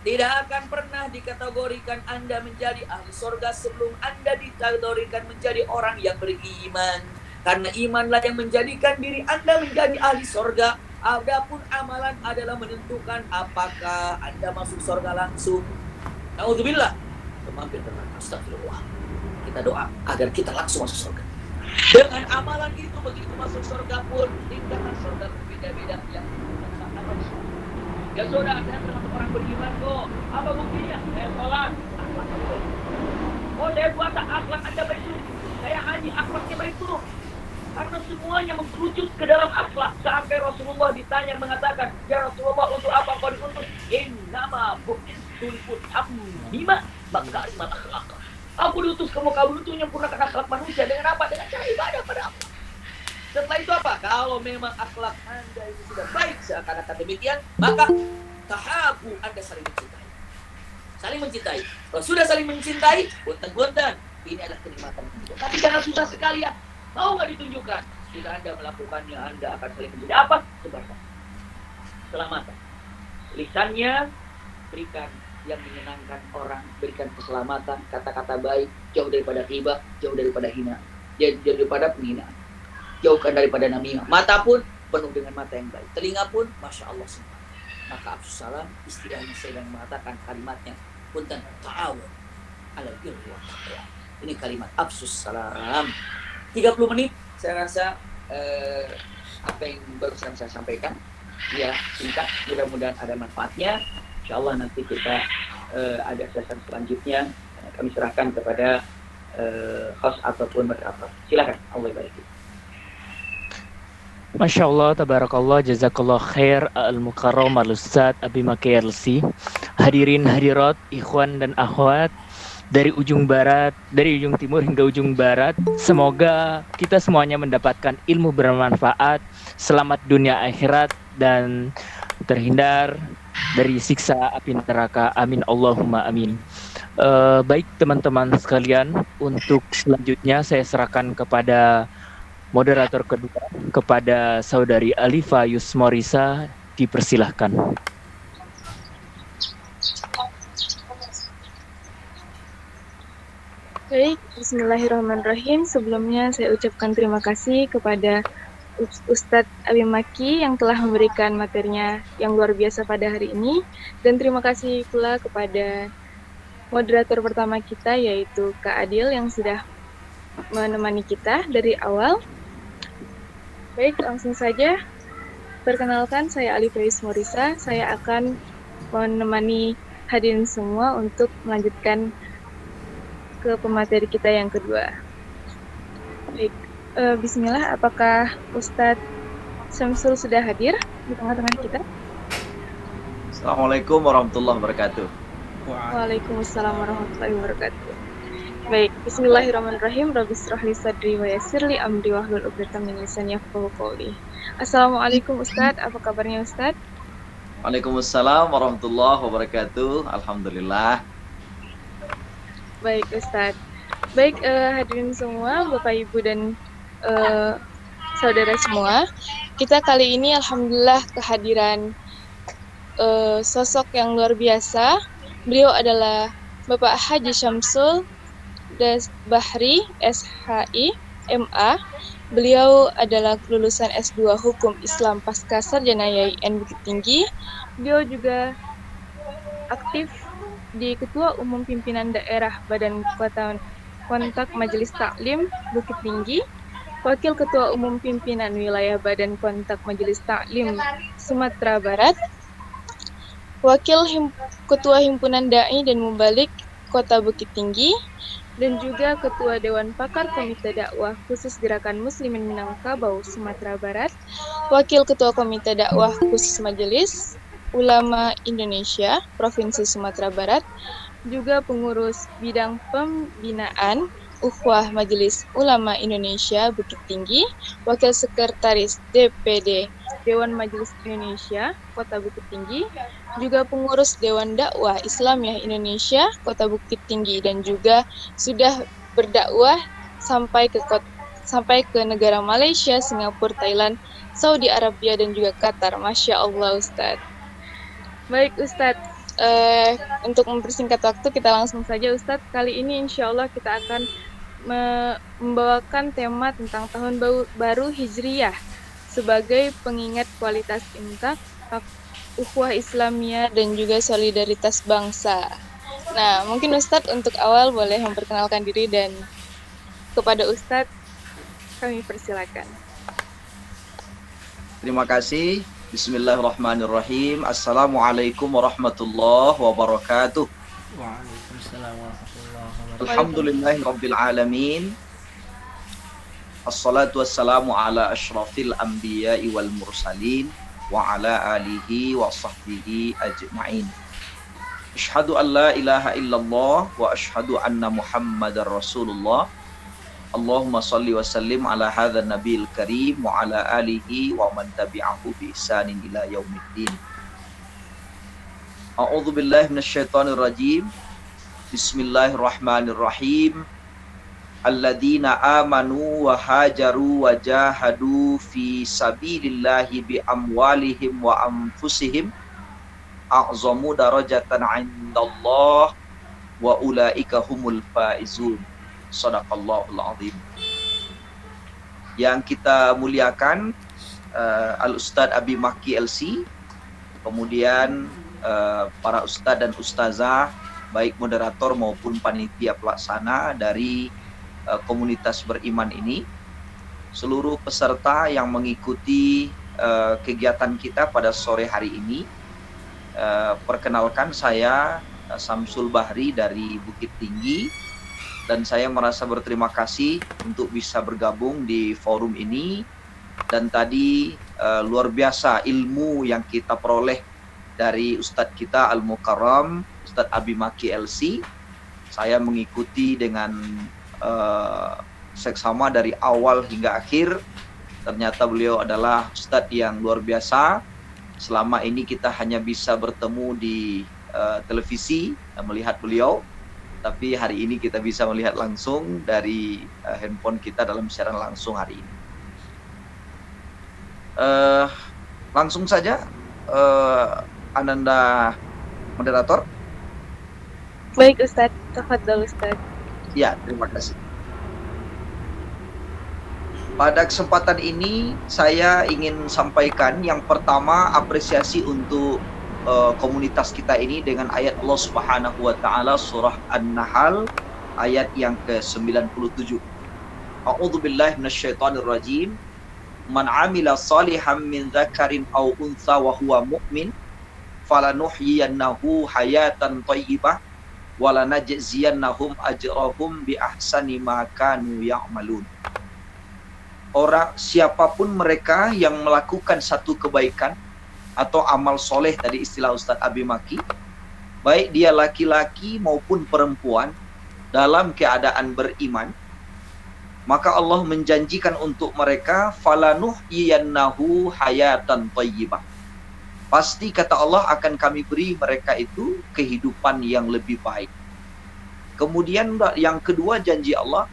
Tidak akan pernah dikategorikan Anda menjadi ahli surga sebelum Anda dikategorikan menjadi orang yang beriman. Karena imanlah yang menjadikan diri Anda menjadi ahli surga. Adapun amalan adalah menentukan apakah Anda masuk surga langsung. Na'udzubillah. Mampir dengan astagfirullah. Kita doa agar kita langsung masuk surga. Dengan amalan itu begitu masuk surga pun tingkatan surga berbeda-beda yang ya saudara, saya termasuk orang beriman kok. Apa buktinya? Saya sholat, akhlak baik. Oh, saya puasa, akhlak Anda baik. Saya haji, akhlaknya baik tuh. Karena semuanya mengkerucut ke dalam akhlak. Sampai Rasulullah ditanya mengatakan, ya Rasulullah, untuk apa kau diutus? Innama bu'istu liutammima makarimal akhlaq. Aku diutus ke muka bumi untuk menyempurnakan akhlak manusia. Dengan apa? Dengan cara ibadah pada Allah. Setelah itu apa? Kalau memang akhlak Anda itu sudah baik seakan-akan demikian, maka tahabu, Anda saling mencintai. Saling mencintai. Kalau sudah saling mencintai, buntan-buntan, ini adalah kenikmatan hidup. Tapi jangan susah sekali ya. Mau nggak ditunjukkan? Jika Anda melakukannya, Anda akan saling mencintai. Apa? Sebarkan. Selamatan. Lisannya, berikan yang menyenangkan orang, berikan keselamatan, kata-kata baik, jauh daripada ghibah, jauh daripada hina, jauh daripada penghinaan. Jauhkan daripada namimah. Mata pun penuh dengan mata yang baik. Telinga pun, Masya Allah semua. Maka afsus salam, istilahnya saya yang mengatakan kalimatnya, punten ta'awun alal birri wa taqwa. Ini kalimat afsus salam. 30 menit, saya rasa apa yang barusan saya sampaikan, ya singkat, mudah-mudahan ada manfaatnya. Insya Allah nanti kita ada sesi selanjutnya, kami serahkan kepada host ataupun moderator. Silakan, Allah baik. Masya Allah, tabarakallah, jazakallah khair al-mukarram al-ustadz Abi Maki LC. Hadirin hadirat, ikhwan dan akhwat dari ujung barat, dari ujung timur hingga ujung barat. Semoga kita semuanya mendapatkan ilmu bermanfaat, selamat dunia akhirat, dan terhindar dari siksa api neraka. Amin Allahumma amin. Baik teman-teman sekalian, untuk selanjutnya saya serahkan kepada moderator kedua, kepada saudari Alifa Yusmorisa, dipersilahkan. Baik, bismillahirrahmanirrahim. Sebelumnya saya ucapkan terima kasih kepada Ustadz Abi Maki yang telah memberikan materinya yang luar biasa pada hari ini. Dan terima kasih pula kepada moderator pertama kita, yaitu Kak Adil yang sudah menemani kita dari awal. Baik, langsung saja. Perkenalkan, saya Alifa Yusmorisa. Saya akan menemani hadirin semua untuk melanjutkan ke pemateri kita yang kedua. Baik, bismillah, apakah Ustadz Syamsul sudah hadir di tengah-tengah kita? Assalamualaikum warahmatullahi wabarakatuh. Waalaikumsalam warahmatullahi wabarakatuh. Baik, bismillahirrahmanirrahim. Rabbi shrah li sadri wa yassir li amri wahlul 'uqdatam min lisani yafqahu qawli. Assalamualaikum Ustadz, apa kabarnya Ustadz? Waalaikumsalam warahmatullahi wabarakatuh. Alhamdulillah. Baik Ustadz. Baik, hadirin semua, Bapak Ibu dan saudara semua. Kita kali ini alhamdulillah kehadiran sosok yang luar biasa. Beliau adalah Bapak Haji Syamsul Bahri, SHI, MA. Beliau adalah lulusan S2 Hukum Islam pasca sarjana YIN Bukit Tinggi. Beliau juga aktif di Ketua Umum Pimpinan Daerah Badan Kontak Majelis Taklim Bukit Tinggi, Wakil Ketua Umum Pimpinan Wilayah Badan Kontak Majelis Taklim Sumatera Barat, Ketua Himpunan Dai dan Mubalik Kota Bukit Tinggi, dan juga Ketua Dewan Pakar Komite Dakwah Khusus Gerakan Muslimin Minangkabau Sumatera Barat, Wakil Ketua Komite Dakwah Khusus Majelis Ulama Indonesia Provinsi Sumatera Barat, juga pengurus bidang pembinaan Ukhuwah Majelis Ulama Indonesia Bukit Tinggi, Wakil Sekretaris DPD Dewan Majelis Indonesia Kota Bukit Tinggi, juga pengurus Dewan Dakwah Islamiyah Indonesia Kota Bukit Tinggi, dan juga sudah berdakwah sampai ke negara Malaysia, Singapura, Thailand, Saudi Arabia, dan juga Qatar. Masya Allah, Ustadz. Baik, Ustadz. Untuk mempersingkat waktu, kita langsung saja, Ustadz. Kali ini insya Allah kita akan membawakan tema tentang Tahun Baru Hijriyah sebagai pengingat kualitas infak, ukhuwah Islamiyah, dan juga solidaritas bangsa. Nah, mungkin Ustadz untuk awal boleh memperkenalkan diri, dan kepada Ustadz kami persilakan. Terima kasih. Bismillahirrahmanirrahim. Assalamualaikum warahmatullahi wabarakatuh. Waalaikumsalam warahmatullahi wabarakatuh. Alhamdulillahirabbil alamin. Assalatu wassalamu ala asyrafil anbiya'i wal mursalin wa ala alihi wa sahbihi ajma'in. Asyhadu an la ilaha illallah wa asyhadu anna Muhammadar Rasulullah. Allahumma salli wa sallim ala hadzal nabiyil karim wa ala alihi wa man tabi'ahu bi ihsanin ila yaumiddin. A'udzu billahi minasyaitonir rajim. Bismillahirrahmanirrahim. Alladzina amanu wa hajaru wa jahadu fi sabilillahi bi amwalihim wa anfusihim a'zamu darajatan 'indallah wa ulaika humul faizun. Shadaqallahul azim. Yang kita muliakan Al-Ustadz Abi Maki LC, kemudian para ustadz dan ustazah, baik moderator maupun panitia pelaksana dari komunitas beriman ini, seluruh peserta yang mengikuti kegiatan kita pada sore hari ini. Perkenalkan, saya Samsul Bahri dari Bukit Tinggi, dan saya merasa berterima kasih untuk bisa bergabung di forum ini. Dan tadi luar biasa ilmu yang kita peroleh dari Ustadz kita Al-Mukarram, Ustadz Abi Maki LC. Saya mengikuti dengan seksama dari awal hingga akhir. Ternyata beliau adalah Ustadz yang luar biasa. Selama ini kita hanya bisa bertemu di televisi dan melihat beliau, tapi hari ini kita bisa melihat langsung dari handphone kita dalam siaran langsung hari ini. Langsung saja, Ananda moderator. Baik, Ustadz. Tafadhol, Ustadz. Ya, terima kasih. Pada kesempatan ini saya ingin sampaikan yang pertama, apresiasi untuk komunitas kita ini dengan ayat Allah Subhanahu wa taala surah An-Nahl ayat yang ke-97. A'udzu billahi minasyaitonir rajim. Man 'amila shalihan min dzakarin aw untha wa huwa mu'min falanuhyiyannahu hayatan thayyibah wa lanajziyannahum ajrahum bi ahsani ma kanu ya'malun. Orang siapapun mereka yang melakukan satu kebaikan atau amal soleh, tadi istilah Ustadz Abi Maki, baik dia laki-laki maupun perempuan dalam keadaan beriman, maka Allah menjanjikan untuk mereka falanuhyiyannahu hayatan thayyibah. Pasti kata Allah akan kami beri mereka itu kehidupan yang lebih baik. Kemudian yang kedua janji Allah,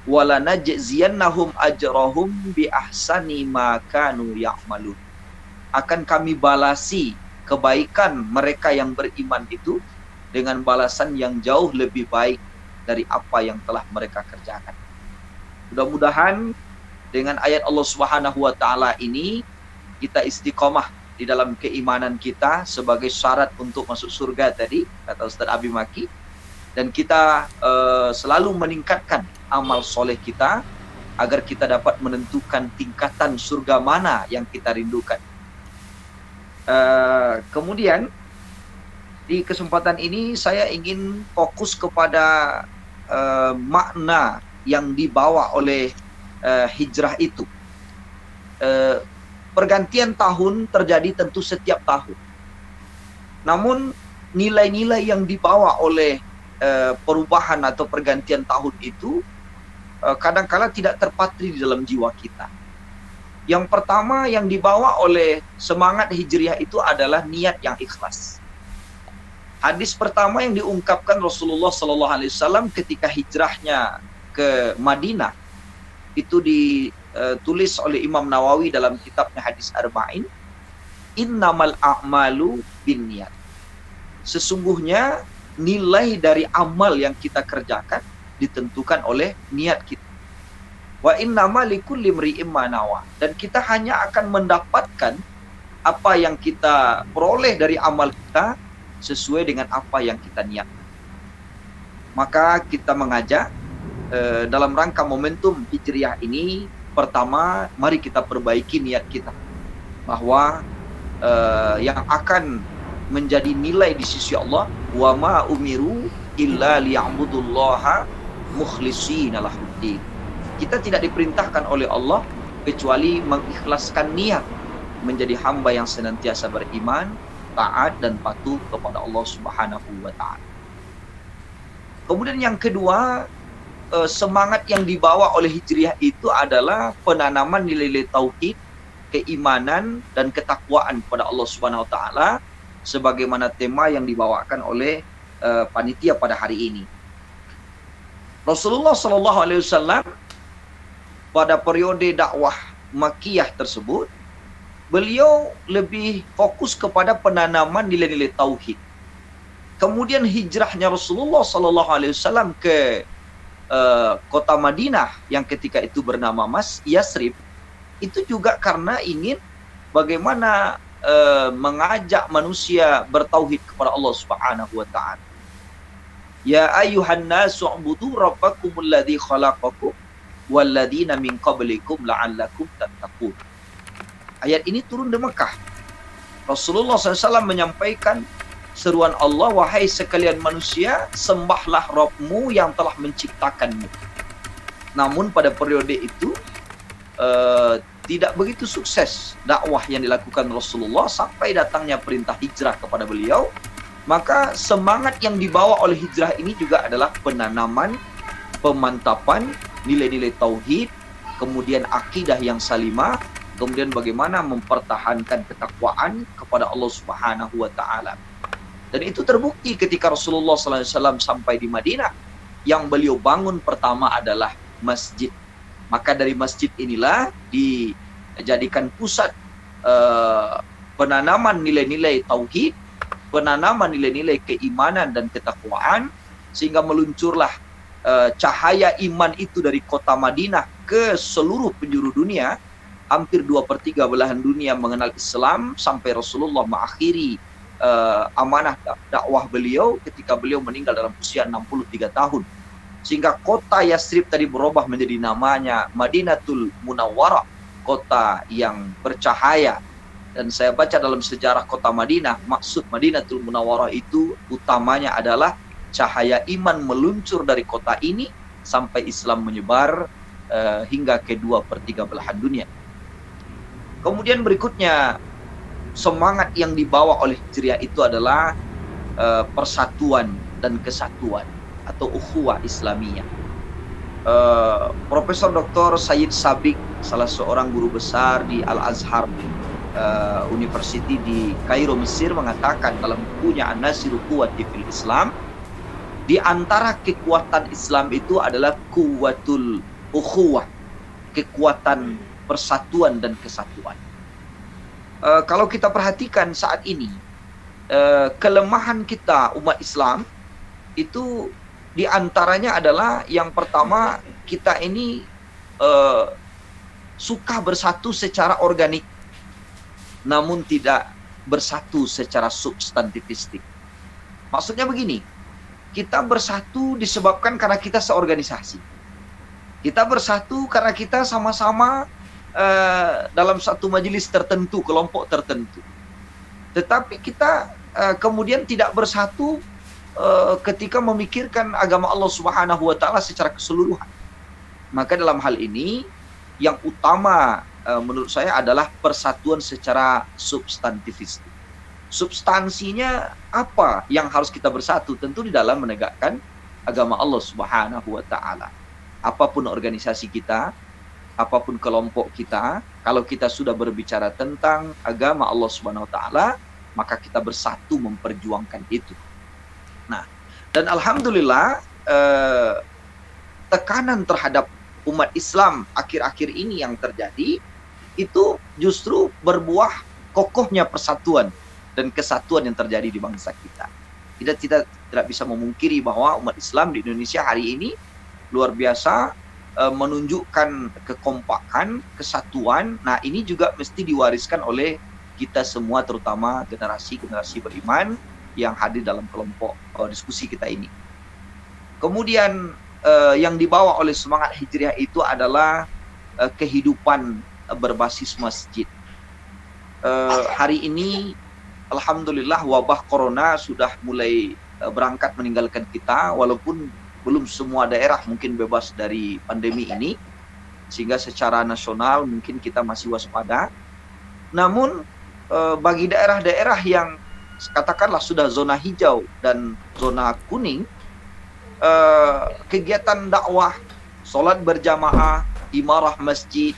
walanajziyannahum ajrahum bi ahsani ma kanu ya'malun. Akan kami balasi kebaikan mereka yang beriman itu dengan balasan yang jauh lebih baik dari apa yang telah mereka kerjakan. Mudah-mudahan dengan ayat Allah Subhanahu wa taala ini kita istiqomah di dalam keimanan kita sebagai syarat untuk masuk surga tadi, kata Ustaz Abi Maki. Dan kita selalu meningkatkan amal soleh kita agar kita dapat menentukan tingkatan surga mana yang kita rindukan. Kemudian di kesempatan ini saya ingin fokus kepada makna yang dibawa oleh hijrah itu. Pergantian tahun terjadi tentu setiap tahun. Namun nilai-nilai yang dibawa oleh perubahan atau pergantian tahun itu kadang-kala tidak terpatri di dalam jiwa kita. Yang pertama yang dibawa oleh semangat hijriah itu adalah niat yang ikhlas. Hadis pertama yang diungkapkan Rasulullah SAW ketika hijrahnya ke Madinah itu ditulis oleh Imam Nawawi dalam kitabnya Hadis Arba'in. Innamal a'malu binniyat. Sesungguhnya nilai dari amal yang kita kerjakan ditentukan oleh niat kita. Wa innama likulli imri'in ma nawa. Dan kita hanya akan mendapatkan apa yang kita peroleh dari amal kita sesuai dengan apa yang kita niatkan. Maka kita mengajak dalam rangka momentum hijriah ini, pertama mari kita perbaiki niat kita bahwa yang akan menjadi nilai di sisi Allah, wa ma umiru illa liya'budullaha mukhlishina lahuddin. Kita tidak diperintahkan oleh Allah kecuali mengikhlaskan niat menjadi hamba yang senantiasa beriman, taat dan patuh kepada Allah Subhanahu wa taala. Kemudian yang kedua, semangat yang dibawa oleh hijriah itu adalah penanaman nilai-nilai tauhid, keimanan dan ketakwaan kepada Allah Subhanahu wa taala sebagaimana tema yang dibawakan oleh panitia pada hari ini. Rasulullah SAW pada periode dakwah Makkiyah tersebut, beliau lebih fokus kepada penanaman nilai-nilai tauhid. Kemudian hijrahnya Rasulullah SAW ke kota Madinah yang ketika itu bernama Yasrib, itu juga karena ingin bagaimana mengajak manusia bertauhid kepada Allah Subhanahu wa taala. Ya ayyuhan nasu ubudu rabbakumul ladzi khalaqakum walladzina min qablikum la'allakum tattaqun. Ayat ini turun di Mekah. Rasulullah SAW menyampaikan seruan Allah, wahai sekalian manusia, sembahlah Rabbmu yang telah menciptakanmu. Namun pada periode itu tidak begitu sukses dakwah yang dilakukan Rasulullah sampai datangnya perintah hijrah kepada beliau. Maka semangat yang dibawa oleh hijrah ini juga adalah penanaman, pemantapan nilai-nilai tauhid, kemudian akidah yang salimah, kemudian bagaimana mempertahankan ketakwaan kepada Allah Subhanahu wa taala. Dan itu terbukti ketika Rasulullah SAW sampai di Madinah. Yang beliau bangun pertama adalah masjid. Maka dari masjid inilah dijadikan pusat penanaman nilai-nilai tauhid, penanaman nilai-nilai keimanan dan ketakwaan, sehingga meluncurlah cahaya iman itu dari kota Madinah ke seluruh penjuru dunia. Hampir 2/3 belahan dunia mengenal Islam sampai Rasulullah mengakhiri amanah dakwah beliau ketika beliau meninggal dalam usia 63 tahun. Sehingga kota Yasrib tadi berubah menjadi namanya Madinatul Munawwarah, kota yang bercahaya. Dan saya baca dalam sejarah kota Madinah, maksud Madinatul Munawwarah itu utamanya adalah cahaya iman meluncur dari kota ini sampai Islam menyebar hingga ke 2/3 belahan dunia. Kemudian berikutnya, semangat yang dibawa oleh hijriah itu adalah persatuan dan kesatuan atau ukhuwah Islamiyah. Profesor Dr. Sayyid Sabiq, salah seorang guru besar di Al-Azhar University di Kairo, Mesir, mengatakan dalam bukunya An-Nasiru Quwwati fil Islam, di antara kekuatan Islam itu adalah kuwatul ukhuwah, kekuatan persatuan dan kesatuan. Kalau kita perhatikan saat ini, kelemahan kita umat Islam itu diantaranya adalah yang pertama, kita ini suka bersatu secara organik. namun tidak bersatu secara substantifistik. Maksudnya begini, kita bersatu disebabkan karena kita seorganisasi. Kita bersatu karena kita sama-sama dalam satu majelis tertentu, kelompok tertentu. Tetapi kita kemudian tidak bersatu ketika memikirkan agama Allah Subhanahu wa taala secara keseluruhan. Maka dalam hal ini yang utama menurut saya adalah persatuan secara substantifistik. Substansinya apa yang harus kita bersatu? Tentu di dalam menegakkan agama Allah Subhanahu wa taala. Apapun organisasi kita, apapun kelompok kita, kalau kita sudah berbicara tentang agama Allah Subhanahu wa taala, maka kita bersatu memperjuangkan itu. Nah, dan alhamdulillah tekanan terhadap umat Islam akhir-akhir ini yang terjadi itu justru berbuah kokohnya persatuan dan kesatuan yang terjadi di bangsa kita. Kita tidak bisa memungkiri bahwa umat Islam di Indonesia hari ini luar biasa menunjukkan kekompakan, kesatuan. Nah, ini juga mesti diwariskan oleh kita semua, terutama generasi-generasi beriman yang hadir dalam kelompok diskusi kita ini. Kemudian yang dibawa oleh semangat hijriah itu adalah kehidupan berbasis masjid. Hari ini alhamdulillah wabah corona sudah mulai berangkat meninggalkan kita, walaupun belum semua daerah mungkin bebas dari pandemi ini, sehingga secara nasional mungkin kita masih waspada. Namun bagi daerah-daerah yang katakanlah sudah zona hijau dan zona kuning, kegiatan dakwah, sholat berjamaah, imarah masjid,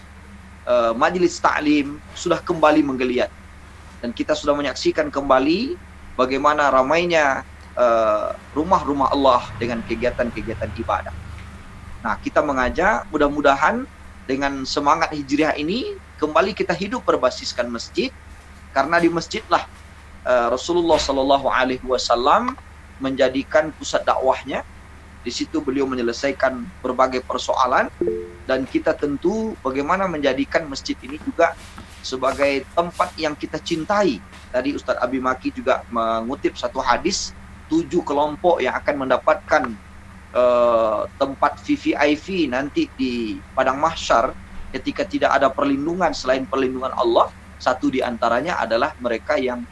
majelis taklim sudah kembali menggeliat. Dan kita sudah menyaksikan kembali bagaimana ramainya rumah-rumah Allah dengan kegiatan-kegiatan ibadah. Nah, kita mengajak mudah-mudahan dengan semangat hijriah ini kembali kita hidup berbasiskan masjid, karena di masjidlah Rasulullah Shallallahu Alaihi Wasallam menjadikan pusat dakwahnya. Di situ beliau menyelesaikan berbagai persoalan, dan kita tentu bagaimana menjadikan masjid ini juga sebagai tempat yang kita cintai. Tadi Ustadz Abi Maki juga mengutip satu hadis, 7 kelompok yang akan mendapatkan tempat VVIP nanti di padang mahsyar ketika tidak ada perlindungan selain perlindungan Allah. Satu di antaranya adalah mereka yang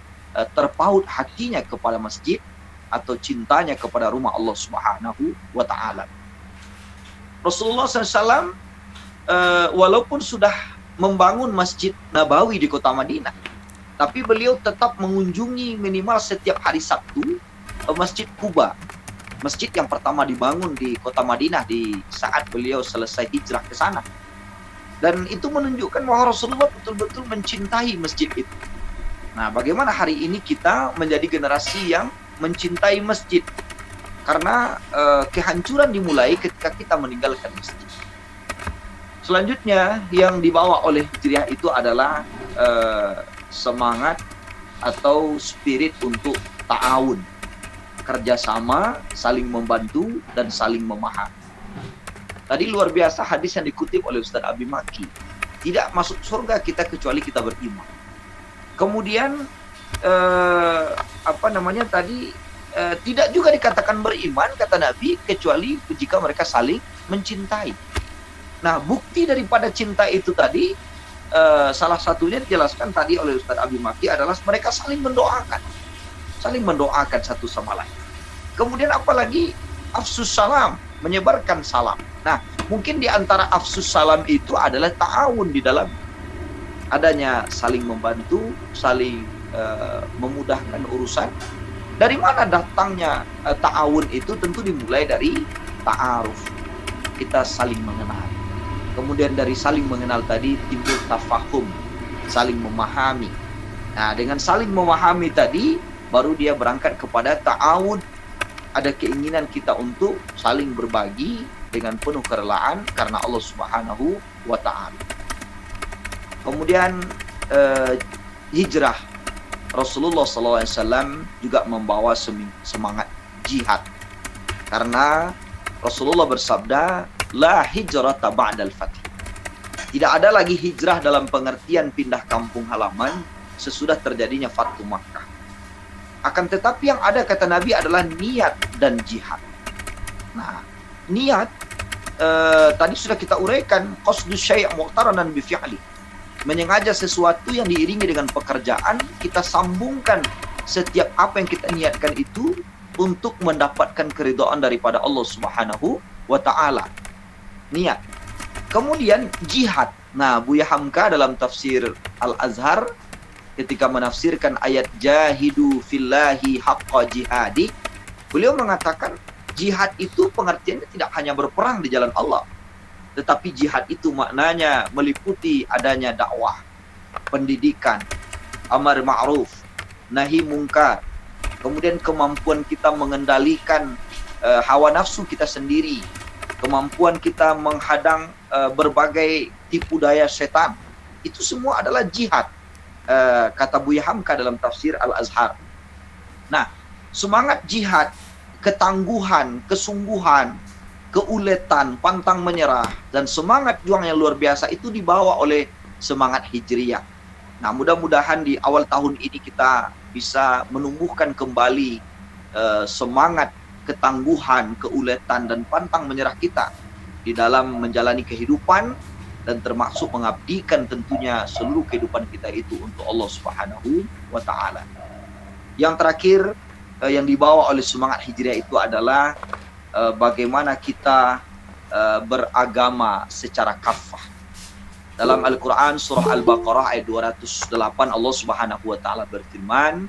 terpaut hatinya kepada masjid atau cintanya kepada rumah Allah Subhanahu wa taala. Rasulullah SAW walaupun sudah membangun Masjid Nabawi di kota Madinah, tapi beliau tetap mengunjungi minimal setiap hari Sabtu Masjid Quba, masjid yang pertama dibangun di kota Madinah di saat beliau selesai hijrah ke sana. Dan itu menunjukkan bahwa Rasulullah betul-betul mencintai masjid itu. Nah, bagaimana hari ini kita menjadi generasi yang mencintai masjid? Karena kehancuran dimulai ketika kita meninggalkan masjid. Selanjutnya yang dibawa oleh hijriah itu adalah semangat atau spirit untuk ta'awun, kerjasama, saling membantu, dan saling memahami. Tadi luar biasa hadis yang dikutip oleh Ustadz Abi Maki. Tidak masuk surga kita kecuali kita beriman. Kemudian tidak juga dikatakan beriman, kata Nabi, kecuali jika mereka saling mencintai. Nah, bukti daripada cinta itu tadi, salah satunya dijelaskan tadi oleh Ustadz Abi Maki adalah mereka saling mendoakan satu sama lain. Kemudian apalagi afsus salam, menyebarkan salam. Nah, mungkin di antara afsus salam itu adalah ta'awun di dalam adanya saling membantu, saling memudahkan urusan. Dari mana datangnya ta'awun itu? Tentu dimulai dari ta'aruf, kita saling mengenal. Kemudian dari saling mengenal tadi timbul tafahum, saling memahami. Nah, dengan saling memahami tadi baru dia berangkat kepada ta'awun. Ada keinginan kita untuk saling berbagi dengan penuh kerelaan karena Allah Subhanahu wa ta'ala. Kemudian hijrah, Rasulullah SAW juga membawa semangat jihad. Karena Rasulullah bersabda, la hijrata ba'dal fath. Tidak ada lagi hijrah dalam pengertian pindah kampung halaman sesudah terjadinya Fathu Makkah. Akan tetapi yang ada kata Nabi adalah niat dan jihad. Nah, niat tadi sudah kita uraikan, qasdu syai' muqtaranan bi fi'li. Menyengaja sesuatu yang diiringi dengan pekerjaan, kita sambungkan setiap apa yang kita niatkan itu untuk mendapatkan keridhaan daripada Allah Subhanahu wa taala. Niat. Kemudian jihad. Nah, Buya Hamka dalam tafsir Al-Azhar ketika menafsirkan ayat jahidu fillahi haqqa jihadi, beliau mengatakan jihad itu pengertiannya tidak hanya berperang di jalan Allah, tetapi jihad itu maknanya meliputi adanya dakwah, pendidikan, amar ma'ruf, nahi mungkar, kemudian kemampuan kita mengendalikan hawa nafsu kita sendiri, kemampuan kita menghadang berbagai tipu daya setan. Itu semua adalah jihad, kata Buya Hamka dalam tafsir Al-Azhar. Nah, semangat jihad, ketangguhan, kesungguhan, keuletan, pantang menyerah, dan semangat juang yang luar biasa itu dibawa oleh semangat hijriyah. Nah, mudah-mudahan di awal tahun ini kita bisa menumbuhkan kembali semangat, ketangguhan, keuletan, dan pantang menyerah kita di dalam menjalani kehidupan, dan termasuk mengabdikan tentunya seluruh kehidupan kita itu untuk Allah Subhanahu wa taala. Yang terakhir yang dibawa oleh semangat hijriah itu adalah bagaimana kita beragama secara kafah. Dalam Al-Quran surah Al-Baqarah ayat 208 Allah Subhanahu wa taala berfirman,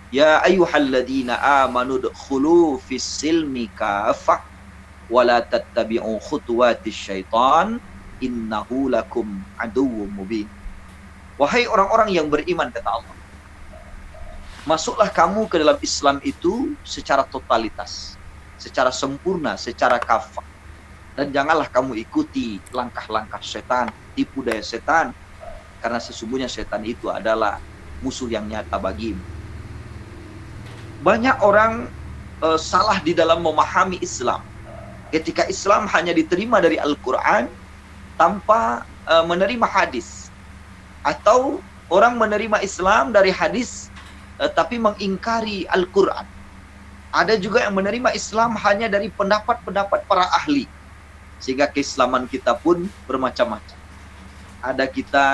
ya ayyuhalladzina amanu dkhulu fis silmi kafah wa la tattabi'u khutuwatis syaitan innahu lakum aduwwum mubin. Wahai orang-orang yang beriman, kata Allah, masuklah kamu ke dalam Islam itu secara totalitas, secara sempurna, secara kafah. Dan janganlah kamu ikuti langkah-langkah setan, tipu daya setan, karena sesungguhnya setan itu adalah musuh yang nyata bagimu. Banyak orang salah di dalam memahami Islam. Ketika Islam hanya diterima dari Al-Quran tanpa menerima hadis, atau orang menerima Islam dari hadis tapi mengingkari Al-Quran. Ada juga yang menerima Islam hanya dari pendapat-pendapat para ahli, sehingga keislaman kita pun bermacam-macam. Ada kita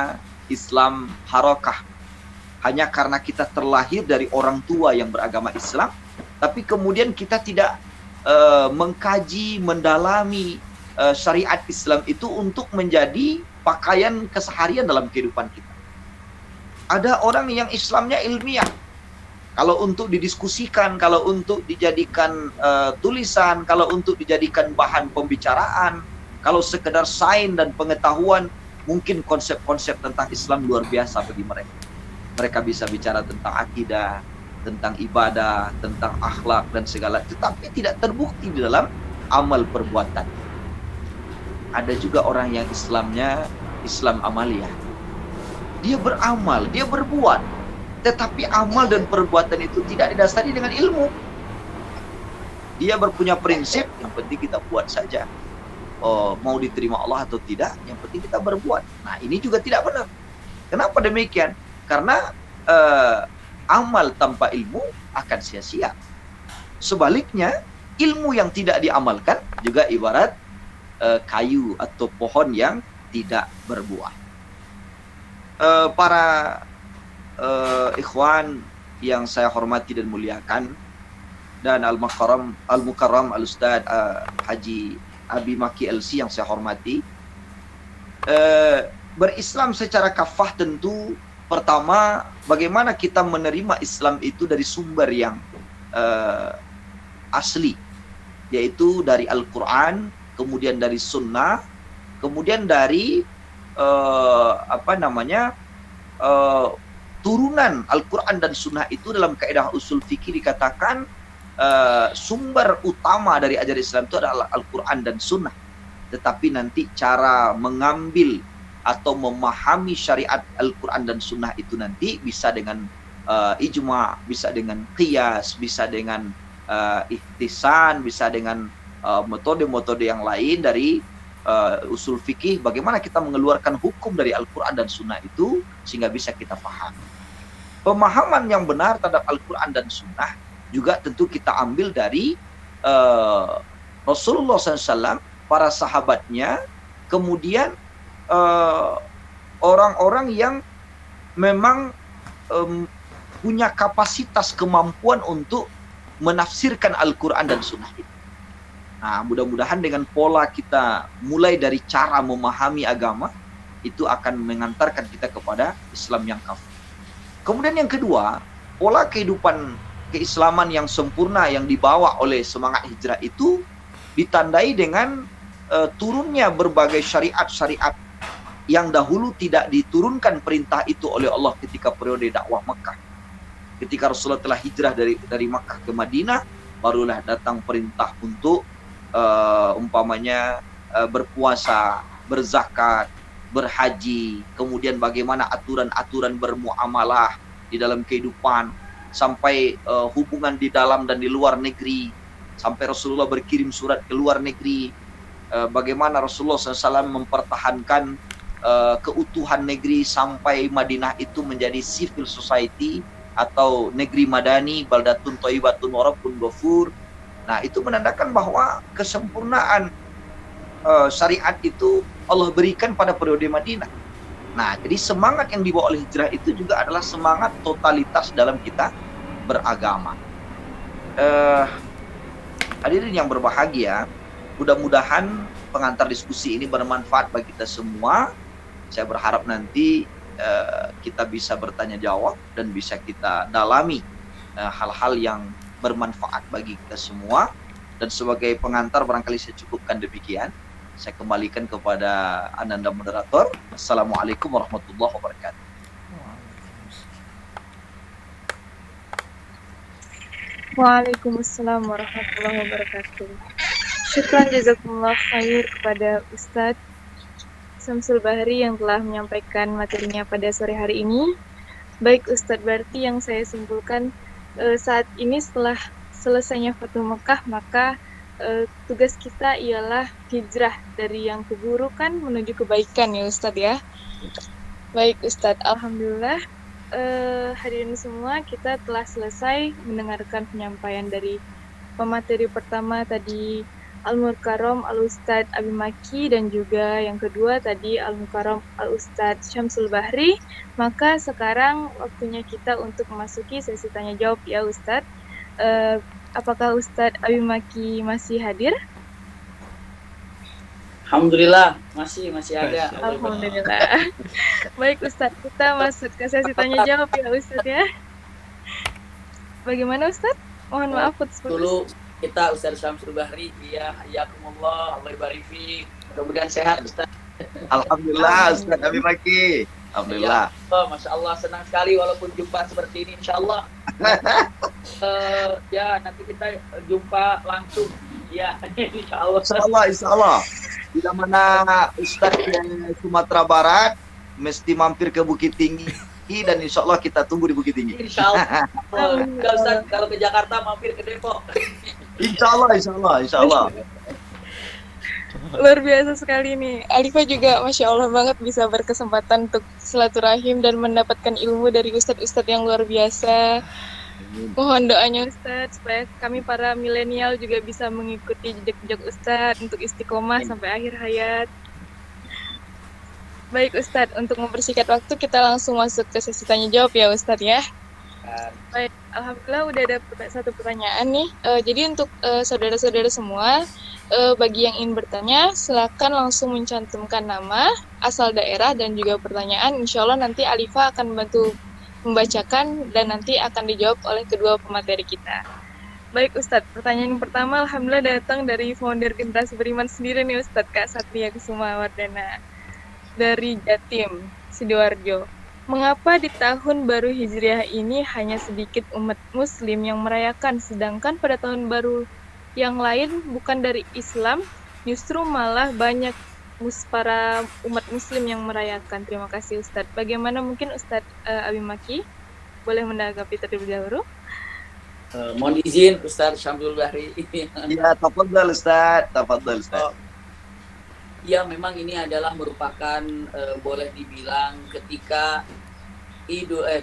Islam harakah, hanya karena kita terlahir dari orang tua yang beragama Islam, tapi kemudian kita tidak mengkaji, mendalami syariat Islam itu untuk menjadi pakaian keseharian dalam kehidupan kita. Ada orang yang Islamnya ilmiah, kalau untuk didiskusikan, kalau untuk dijadikan tulisan, kalau untuk dijadikan bahan pembicaraan, kalau sekedar sains dan pengetahuan, mungkin konsep-konsep tentang Islam luar biasa bagi mereka. Mereka bisa bicara tentang akidah, tentang ibadah, tentang akhlak dan segala, tetapi tidak terbukti di dalam amal perbuatan. Ada juga orang yang Islamnya Islam amaliyah. Dia beramal, dia berbuat, tetapi amal dan perbuatan itu tidak didasari dengan ilmu. Dia berpunya prinsip, yang penting kita buat saja. Mau diterima Allah atau tidak, yang penting kita berbuat. Nah, ini juga tidak benar. Kenapa demikian? Karena amal tanpa ilmu akan sia-sia. Sebaliknya, ilmu yang tidak diamalkan juga ibarat kayu atau pohon yang tidak berbuah. Para ikhwan yang saya hormati dan muliakan, dan Al-Mukarram Al-Ustadz Haji Abi Maki LC yang saya hormati, berislam secara kafah tentu pertama bagaimana kita menerima Islam itu dari sumber yang asli, yaitu dari Al-Quran, kemudian dari Sunnah, kemudian dari turunan Al-Quran dan Sunnah. Itu dalam kaidah usul fikih dikatakan sumber utama dari ajaran Islam itu adalah Al-Quran dan Sunnah. Tetapi nanti cara mengambil atau memahami syariat Al-Quran dan Sunnah itu nanti bisa dengan ijma', bisa dengan qiyas, bisa dengan ihtisan, bisa dengan metode-metode yang lain dari usul fikih. Bagaimana kita mengeluarkan hukum dari Al-Quran dan Sunnah itu sehingga bisa kita paham. pemahaman yang benar terhadap Al-Quran dan Sunnah juga tentu kita ambil dari Rasulullah SAW, para sahabatnya, kemudian orang-orang yang memang punya kapasitas kemampuan untuk menafsirkan Al-Quran dan Sunnah itu. Nah, mudah-mudahan dengan pola kita mulai dari cara memahami agama, itu akan mengantarkan kita kepada Islam yang kafah. Kemudian yang kedua, pola kehidupan keislaman yang sempurna yang dibawa oleh semangat hijrah itu ditandai dengan turunnya berbagai syariat-syariat yang dahulu tidak diturunkan perintah itu oleh Allah ketika periode dakwah Mekah. Ketika Rasulullah telah hijrah dari Makkah ke Madinah, barulah datang perintah untuk umpamanya berpuasa, berzakat, berhaji, kemudian bagaimana aturan-aturan bermuamalah di dalam kehidupan, sampai hubungan di dalam dan di luar negeri, sampai Rasulullah berkirim surat ke luar negeri, bagaimana Rasulullah SAW mempertahankan keutuhan negeri sampai Madinah itu menjadi civil society atau negeri madani, baldatun thayyibatun wa rabbun ghafur. Nah, itu menandakan bahwa kesempurnaan syariat itu Allah berikan pada periode Madinah. Nah, jadi semangat yang dibawa oleh hijrah itu juga adalah semangat totalitas dalam kita beragama. Hadirin yang berbahagia, mudah-mudahan pengantar diskusi ini bermanfaat bagi kita semua. Saya berharap nanti kita bisa bertanya jawab dan bisa kita dalami hal-hal yang bermanfaat bagi kita semua. Dan sebagai pengantar barangkali saya cukupkan demikian. Saya kembalikan kepada Ananda moderator. Assalamualaikum warahmatullahi wabarakatuh. Waalaikumsalam warahmatullahi wabarakatuh. Syukran jazakumullah khair kepada Ustadz Syamsul Bahri yang telah menyampaikan materinya pada sore hari ini. Baik Ustadz, berarti yang saya simpulkan saat ini setelah selesainya Fatuh Mekah, maka tugas kita ialah hijrah dari yang keburukan menuju kebaikan ya Ustadz ya. Baik Ustadz, alhamdulillah hadirin semua, kita telah selesai mendengarkan penyampaian dari pemateri pertama tadi Al-Mukarram Al-Ustadz Abi Maki, dan juga yang kedua tadi Al-Mukarram Al-Ustadz Syamsul Bahri. Maka sekarang waktunya kita untuk memasuki sesi tanya jawab ya Ustadz. Apakah Ustadz Abi Maki masih hadir? Alhamdulillah, masih ada. Alhamdulillah. Baik Ustadz, kita masuk ke sesi tanya jawab ya Ustadz ya. Bagaimana Ustadz? Mohon maaf putus-putus. Dulu kita Ustadz Syamsul Bahri, ya hayakumullah, Allah barik fiik. Mudah-mudahan sehat Ustadz. Alhamdulillah Ustaz Abi Maki. Alhamdulillah. Ya, Masya Allah, senang sekali walaupun jumpa seperti ini, insya Allah. Ya, nanti kita jumpa langsung. Ya, insya Allah. Insya Allah. Bila mana Ustaz yang Sumatera Barat, mesti mampir ke Bukit Tinggi, dan insya Allah kita tunggu di Bukit Tinggi. Insya Allah. Kalau Ustaz, kalau ke Jakarta mampir ke Depok. Insya Allah. Luar biasa sekali nih. Alifa juga Masya Allah banget bisa berkesempatan untuk silaturahim dan mendapatkan ilmu dari ustadz-ustadz yang luar biasa. Mohon doanya Ustadz supaya kami para milenial juga bisa mengikuti jejak-jejak Ustadz untuk istiqomah sampai akhir hayat. Baik Ustadz, untuk mempersingkat waktu kita langsung masuk ke sesi tanya jawab ya Ustadz ya. Baik, alhamdulillah udah ada satu pertanyaan nih. Jadi untuk saudara-saudara semua, bagi yang ingin bertanya, silakan langsung mencantumkan nama, asal daerah, dan juga pertanyaan. Insya Allah nanti Alifa akan membantu membacakan dan nanti akan dijawab oleh kedua pemateri kita. Baik Ustadz, pertanyaan yang pertama alhamdulillah datang dari founder Generasi Beriman sendiri nih Ustadz, Kak Satria Kusuma Wardana dari Jatim, Sidoarjo. Mengapa di tahun baru Hijriah ini hanya sedikit umat muslim yang merayakan, sedangkan pada tahun baru yang lain bukan dari Islam, justru malah banyak para umat muslim yang merayakan? Terima kasih Ustadz. Bagaimana mungkin Ustadz Abi Maki boleh menanggapi terlebih dahulu? Mohon izin Ustadz Syamsul Bahri. Ya, tafadhal Ustadz. Ya, memang ini adalah merupakan boleh dibilang ketika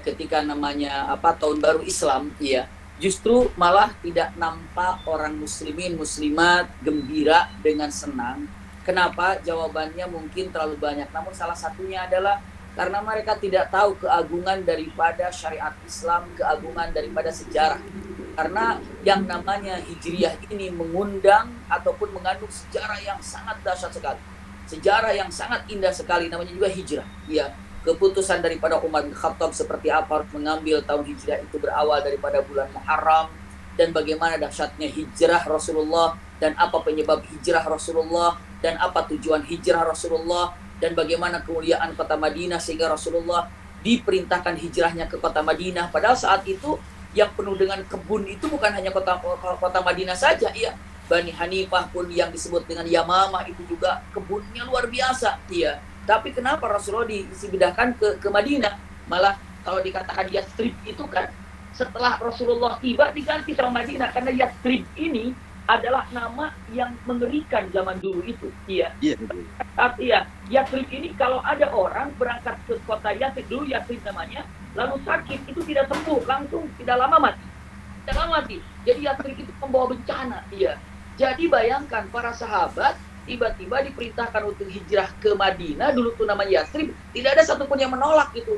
ketika namanya tahun baru Islam, ya, justru malah tidak nampak orang muslimin muslimat gembira dengan senang. Kenapa? Jawabannya mungkin terlalu banyak. Namun salah satunya adalah karena mereka tidak tahu keagungan daripada syariat Islam, keagungan daripada sejarah. Karena yang namanya Hijriyah ini mengundang ataupun mengandung sejarah yang sangat dahsyat sekali. Sejarah yang sangat indah sekali, namanya juga hijrah. Ya, keputusan daripada Umar bin Khattab seperti apa mengambil tahun hijrah itu berawal daripada bulan Muharram, dan bagaimana dahsyatnya hijrah Rasulullah, dan apa penyebab hijrah Rasulullah, dan apa tujuan hijrah Rasulullah, dan bagaimana kemuliaan kota Madinah sehingga Rasulullah diperintahkan hijrahnya ke kota Madinah. Padahal saat itu yang penuh dengan kebun itu bukan hanya kota Madinah saja, iya. Bani Hanifah pun yang disebut dengan Yamamah itu juga kebunnya luar biasa, iya. Tapi kenapa Rasulullah dipindahkan ke Madinah? Malah kalau dikatakan Yatsrib itu kan setelah Rasulullah tiba diganti sama Madinah, karena Yatsrib ini adalah nama yang mengerikan zaman dulu itu, iya. Iya, Yatsrib ini kalau ada orang berangkat ke kota Yatsrib dulu, Yatsrib namanya, lalu sakit itu tidak sembuh, langsung tidak lama mati. Jadi Yatsrib itu membawa bencana, iya. Jadi bayangkan para sahabat tiba-tiba diperintahkan untuk hijrah ke Madinah, dulu tuh namanya Yatsrib, tidak ada satupun yang menolak itu.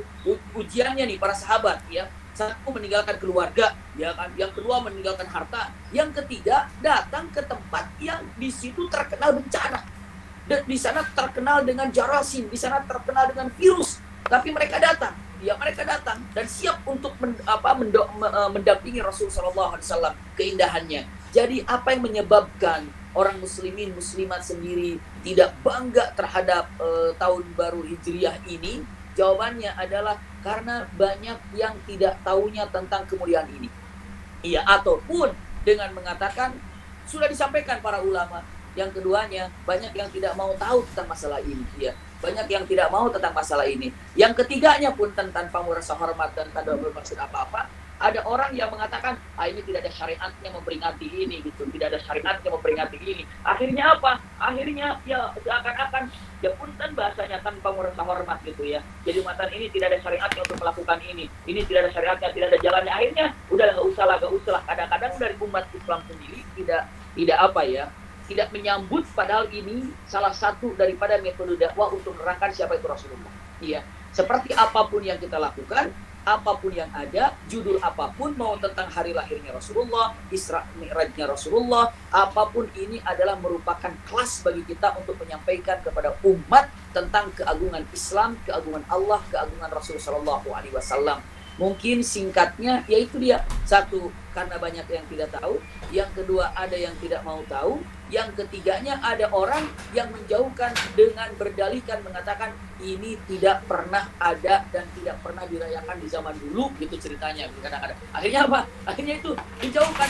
Ujiannya nih para sahabat, ya. Satu, meninggalkan keluarga, ya kan. Yang kedua, meninggalkan harta. Yang ketiga, datang ke tempat yang di situ terkenal bencana. Dan di sana terkenal dengan jarasim, di sana terkenal dengan virus. Tapi mereka datang, dan siap untuk mendampingi Rasulullah SAW, keindahannya. Jadi apa yang menyebabkan orang muslimin muslimat sendiri tidak bangga terhadap tahun baru Hijriyah ini? Jawabannya adalah karena banyak yang tidak tahunya tentang kemuliaan ini. Iya, ataupun dengan mengatakan sudah disampaikan para ulama. Yang keduanya, banyak yang tidak mau tahu tentang masalah ini, ya. Banyak yang tidak mau tentang masalah ini. Yang ketiganya pun tanpa merasa hormat dan tanpa bermaksud apa-apa, ada orang yang mengatakan, ini tidak ada syariatnya memperingati ini, gitu. Tidak ada syariatnya memperingati ini. Akhirnya apa? Akhirnya ya seakan-akan ya punten bahasanya tanpa merasa hormat, gitu ya. Jadi mengatakan ini tidak ada syariatnya untuk melakukan ini. Ini tidak ada syariatnya, tidak ada jalannya. Akhirnya udah nggak usah. Kadang-kadang dari umat Islam sendiri tidak menyambut, padahal ini salah satu daripada metode dakwah untuk menerangkan siapa itu Rasulullah. Iya, seperti apapun yang kita lakukan, apapun yang ada, judul apapun, mau tentang hari lahirnya Rasulullah, Isra Mi'rajnya Rasulullah, apapun ini adalah merupakan kelas bagi kita untuk menyampaikan kepada umat tentang keagungan Islam, keagungan Allah, keagungan Rasulullah SAW. Mungkin singkatnya yaitu dia, satu, karena banyak yang tidak tahu. Yang kedua, ada yang tidak mau tahu. Yang ketiganya, ada orang yang menjauhkan dengan berdalihkan, mengatakan ini tidak pernah ada dan tidak pernah dirayakan di zaman dulu, gitu ceritanya kadang-kadang. Akhirnya apa? Akhirnya itu dijauhkan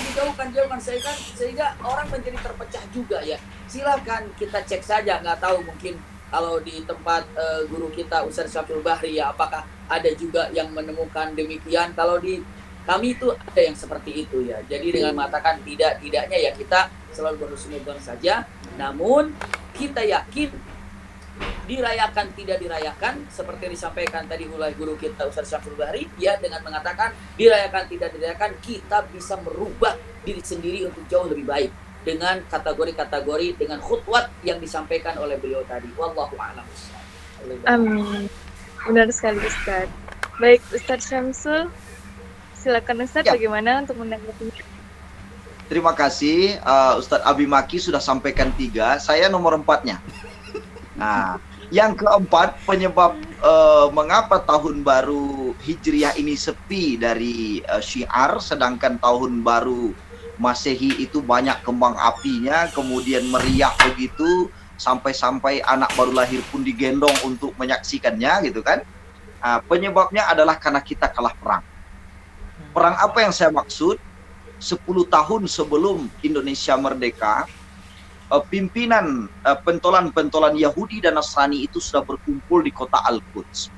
sehingga orang menjadi terpecah juga, ya. Silakan kita cek saja, nggak tahu mungkin kalau di tempat guru kita Ustaz Syafil Bahri, ya, apakah ada juga yang menemukan demikian. Kalau di kami itu ada yang seperti itu, ya. Jadi dengan mengatakan tidaknya ya kita selalu berhusnuzon saja. Namun kita yakin dirayakan tidak dirayakan, seperti yang disampaikan tadi oleh guru kita Ustaz Syafil Bahri, ya, dengan mengatakan dirayakan tidak dirayakan, kita bisa merubah diri sendiri untuk jauh lebih baik dengan kategori-kategori, dengan khutwat yang disampaikan oleh beliau tadi. Wallahu a'lam. Amin. Benar sekali, Ustaz. Baik, Ustaz Syamsul, silakan Ustaz, ya, bagaimana untuk menanggapinya? Terima kasih, Ustadz Abi Maki sudah sampaikan 3, saya nomor 4-nya. Nah, yang keempat, penyebab mengapa tahun baru Hijriyah ini sepi dari syiar, sedangkan tahun baru Masehi itu banyak kembang apinya, kemudian meriah begitu, sampai-sampai anak baru lahir pun digendong untuk menyaksikannya, gitu kan. Penyebabnya adalah karena kita kalah perang. Perang apa yang saya maksud? 10 tahun sebelum Indonesia merdeka, pimpinan pentolan-pentolan Yahudi dan Nasrani itu sudah berkumpul di kota Al-Quds.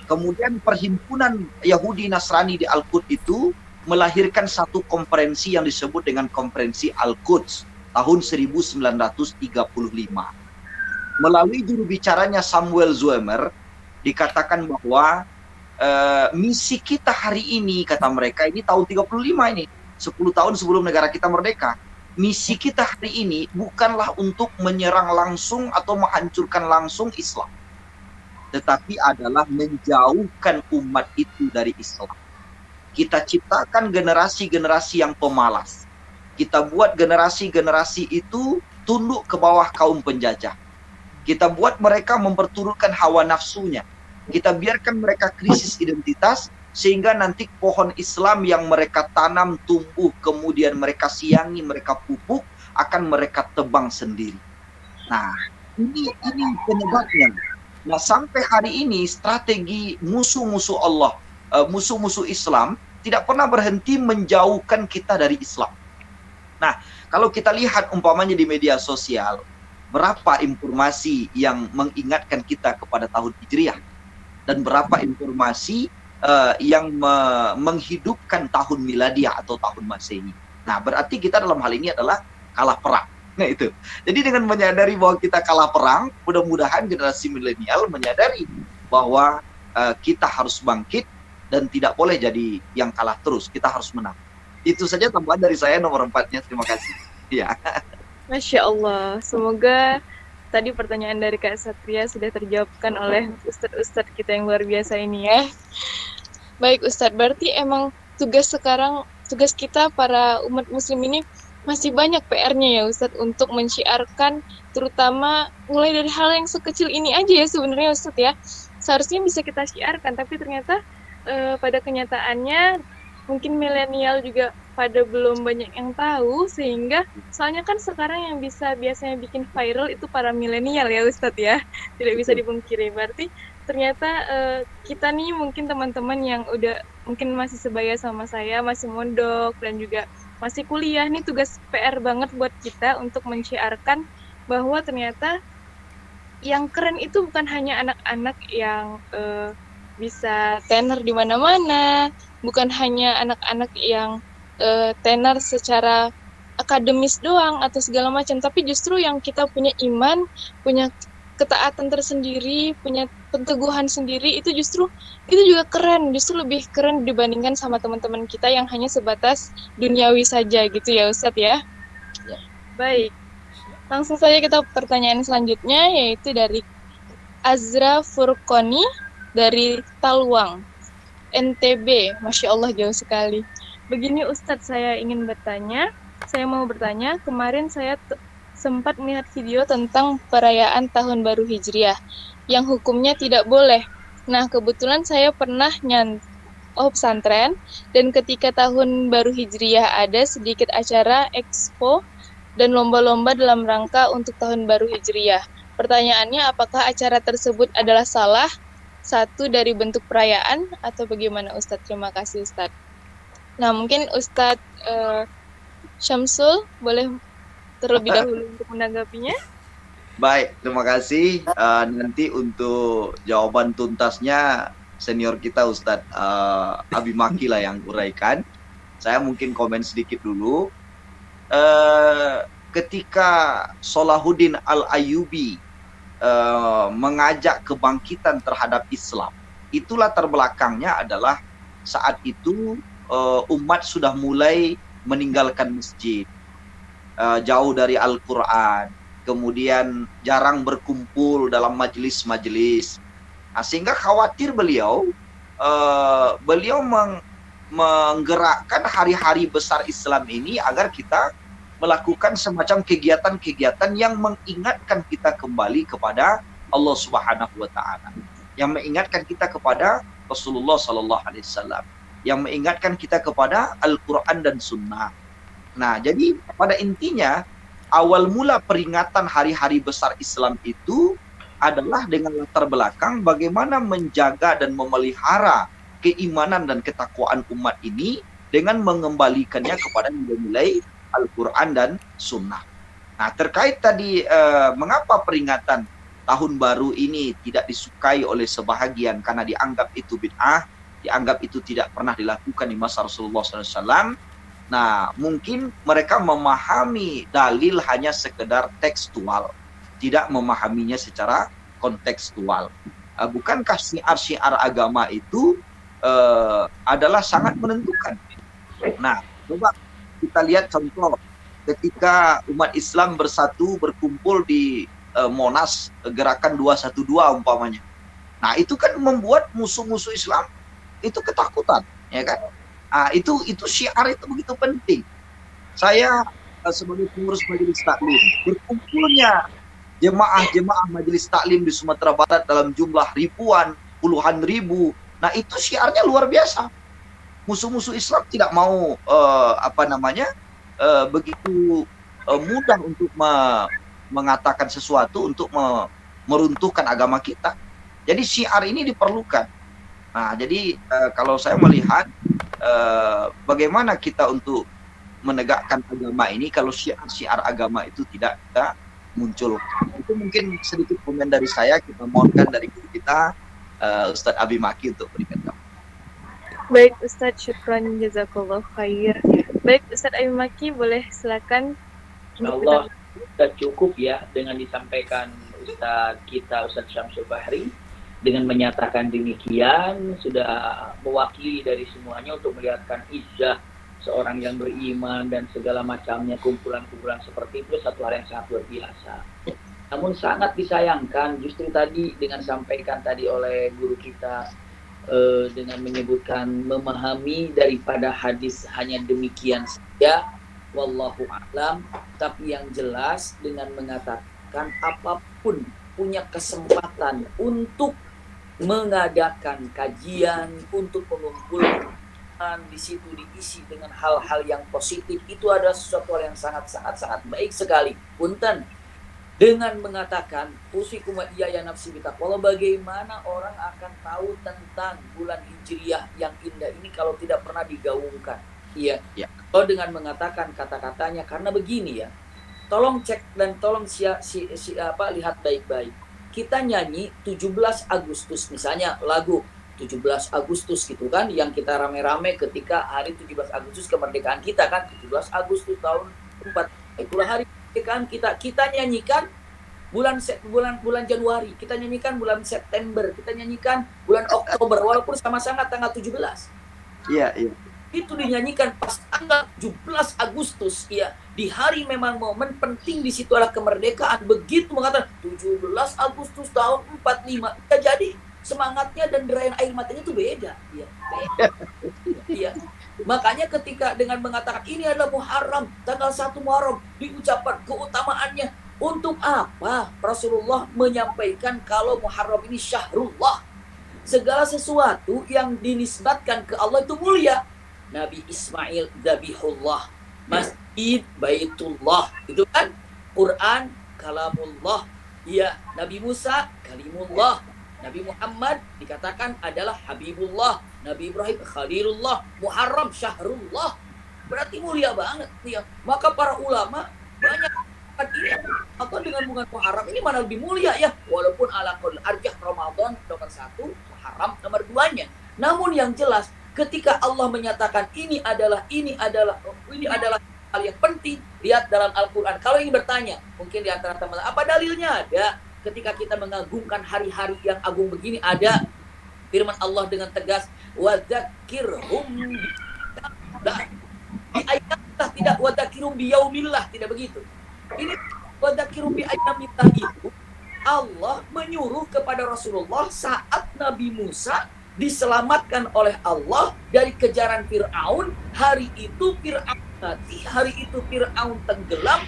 Kemudian perhimpunan Yahudi Nasrani di Al-Quds itu melahirkan satu konferensi yang disebut dengan Konferensi Al-Quds tahun 1935. Melalui juru bicaranya Samuel Zwemer, dikatakan bahwa misi kita hari ini, kata mereka, ini tahun 35 ini, 10 tahun sebelum negara kita merdeka. Misi kita hari ini bukanlah untuk menyerang langsung atau menghancurkan langsung Islam, tetapi adalah menjauhkan umat itu dari Islam. Kita ciptakan generasi-generasi yang pemalas. Kita buat generasi-generasi itu tunduk ke bawah kaum penjajah. Kita buat mereka memperturutkan hawa nafsunya. Kita biarkan mereka krisis identitas, sehingga nanti pohon Islam yang mereka tanam, tumbuh, kemudian mereka siangi, mereka pupuk, akan mereka tebang sendiri. Nah, ini penyebabnya. Nah, sampai hari ini strategi musuh-musuh Allah, musuh-musuh Islam tidak pernah berhenti menjauhkan kita dari Islam. Nah, kalau kita lihat umpamanya di media sosial, berapa informasi yang mengingatkan kita kepada tahun Hijriah, dan berapa informasi yang menghidupkan tahun Miladiah atau tahun Masehi. Nah, berarti kita dalam hal ini adalah kalah perang. Nah, itu. Jadi dengan menyadari bahwa kita kalah perang, mudah-mudahan generasi milenial menyadari bahwa kita harus bangkit dan tidak boleh jadi yang kalah terus. Kita harus menang. Itu saja tambahan dari saya nomor 4-nya. Terima kasih. Ya. Masya Allah, semoga tadi pertanyaan dari Kak Satria sudah terjawabkan oleh Ustadz-Ustadz kita yang luar biasa ini ya. Baik Ustadz, berarti emang tugas kita para umat muslim ini masih banyak PR-nya ya Ustadz untuk mensyiarkan, terutama mulai dari hal yang sekecil ini aja ya sebenarnya Ustadz ya. Seharusnya bisa kita syiarkan, tapi ternyata pada kenyataannya mungkin milenial juga pada belum banyak yang tahu, sehingga soalnya kan sekarang yang biasanya bikin viral itu para milenial ya Ustadz ya, tidak bisa dipungkiri. Berarti ternyata kita nih mungkin teman-teman yang udah mungkin masih sebaya sama saya, masih mondok dan juga masih kuliah, nih tugas PR banget buat kita untuk mensyiarkan bahwa ternyata yang keren itu bukan hanya anak-anak yang bisa tenar di mana-mana, bukan hanya anak-anak yang tenar secara akademis doang atau segala macam, tapi justru yang kita punya iman, punya ketaatan tersendiri, punya penteguhan sendiri, itu juga keren, justru lebih keren dibandingkan sama teman-teman kita yang hanya sebatas duniawi saja gitu ya Ustadz ya. Baik, langsung saja kita pertanyaan selanjutnya, yaitu dari Azra Furqoni dari Talwang, NTB. Masya Allah jauh sekali. Begini Ustadz, saya mau bertanya, kemarin saya sempat melihat video tentang perayaan Tahun Baru Hijriah yang hukumnya tidak boleh. Nah, kebetulan saya pernah pesantren, dan ketika Tahun Baru Hijriah ada sedikit acara expo dan lomba-lomba dalam rangka untuk Tahun Baru Hijriah. Pertanyaannya, apakah acara tersebut adalah salah satu dari bentuk perayaan atau bagaimana Ustadz? Terima kasih Ustadz. Nah, mungkin Ustadz Syamsul boleh terlebih dahulu untuk menanggapinya. Baik, terima kasih. Nanti untuk jawaban tuntasnya senior kita Ustadz Abi Maki lah yang uraikan. Saya mungkin komen sedikit dulu. Ketika Salahuddin Al-Ayyubi mengajak kebangkitan terhadap Islam, itulah terbelakangnya adalah saat itu umat sudah mulai meninggalkan masjid, jauh dari Al-Quran, kemudian jarang berkumpul dalam majelis-majelis. Nah, sehingga khawatir beliau menggerakkan hari-hari besar Islam ini agar kita melakukan semacam kegiatan-kegiatan yang mengingatkan kita kembali kepada Allah Subhanahu wa taala, yang mengingatkan kita kepada Rasulullah sallallahu alaihi wasallam, yang mengingatkan kita kepada Al-Qur'an dan Sunnah. Nah, jadi pada intinya awal mula peringatan hari-hari besar Islam itu adalah dengan latar belakang bagaimana menjaga dan memelihara keimanan dan ketakwaan umat ini dengan mengembalikannya kepada nilai-nilai Al-Quran dan Sunnah. Nah, terkait tadi mengapa peringatan Tahun Baru ini tidak disukai oleh sebahagian karena dianggap itu bid'ah, dianggap itu tidak pernah dilakukan di masa Rasulullah SAW. Nah, mungkin mereka memahami dalil hanya sekedar tekstual, tidak memahaminya secara kontekstual. Bukankah syiar-syiar agama itu adalah sangat menentukan. Nah, coba kita lihat contoh ketika umat Islam bersatu berkumpul di Monas, gerakan 212 umpamanya. Nah, itu kan membuat musuh-musuh Islam itu ketakutan, ya kan? Nah, itu syiar itu begitu penting. Saya sebagai pengurus majelis taklim, berkumpulnya jemaah-jemaah majelis taklim di Sumatera Barat dalam jumlah ribuan, puluhan ribu. Nah, itu syiarnya luar biasa. Musuh-musuh Islam tidak mau begitu mudah untuk mengatakan sesuatu untuk meruntuhkan agama kita. Jadi syiar ini diperlukan. Nah, jadi kalau saya melihat bagaimana kita untuk menegakkan agama ini kalau syiar-syiar agama itu tidak kita munculkan. Itu mungkin sedikit komen dari saya. Kita mohonkan dari guru kita Ustadz Abi Maki untuk berikan kabar. Baik Ustadz, syukran jazakallah khair. Baik Ustadz Abi Maki, boleh silakan. Insyaallah sudah cukup ya dengan disampaikan Ustadz kita Ustadz Syamsul Bahri. Dengan menyatakan demikian sudah mewakili dari semuanya untuk melihatkan izzah seorang yang beriman dan segala macamnya, kumpulan-kumpulan seperti itu satu hal yang sangat luar biasa. Namun sangat disayangkan justru tadi dengan sampaikan tadi oleh guru kita dengan menyebutkan memahami daripada hadis hanya demikian saja, wallahu a'lam, tapi yang jelas dengan mengatakan apapun punya kesempatan untuk mengadakan kajian, untuk mengumpulkan di situ diisi dengan hal-hal yang positif, itu adalah sesuatu hal yang sangat baik sekali. Punten dengan mengatakan usikum wa iyaya nafsi bitaqwa, bagaimana orang akan tahu tentang bulan Hijriah yang indah ini kalau tidak pernah digaungkan? Iya. Ya. Kalau dengan mengatakan kata-katanya, karena begini ya. Tolong cek dan tolong lihat baik-baik. Kita nyanyi 17 Agustus misalnya lagu 17 Agustus gitu kan, yang kita rame-rame ketika hari 17 Agustus kemerdekaan kita kan, 17 Agustus tahun 4 itulah hari kemerdekaan kita nyanyikan bulan Januari, kita nyanyikan bulan September, kita nyanyikan bulan Oktober walaupun sama-sama tanggal 17. Iya. Itu dinyanyikan pas tanggal 17 Agustus ya, di hari memang momen penting di situ adalah kemerdekaan. Begitu mengatakan 17 Agustus tahun 45 ya, jadi semangatnya dan derayan air matanya itu beda ya. Iya. Makanya ketika dengan mengatakan ini adalah Muharram, tanggal 1 Muharram, diucapkan keutamaannya. Untuk apa Rasulullah menyampaikan kalau Muharram ini syahrullah, segala sesuatu yang dinisbatkan ke Allah itu mulia. Nabi Ismail Zabihullah, Masjid Baitullah, itu kan Quran Kalamullah, ya. Nabi Musa Kalimullah, Nabi Muhammad dikatakan adalah Habibullah, Nabi Ibrahim Khalilullah, Muharram Syahrullah, berarti mulia banget ya. Maka para ulama banyak ini atau dengan bulan Muharram ini mana lebih mulia ya, walaupun ala qaul arjah Ramadan nomor 1, Muharram nomor 2-nya. Namun yang jelas ketika Allah menyatakan ini adalah hal yang penting, lihat dalam Al-Quran. Kalau ingin bertanya, mungkin di antara teman, apa dalilnya? Ada. Ketika kita mengagungkan hari-hari yang agung begini, ada firman Allah dengan tegas, wadzakirhum bi ayatillah, tidak wadzakirum bi yaumillah, tidak begitu. Ini wadzakirum bi ayatillah itu Allah menyuruh kepada Rasulullah saat Nabi Musa diselamatkan oleh Allah dari kejaran Fir'aun. Hari itu Fir'aun mati, hari itu Fir'aun tenggelam,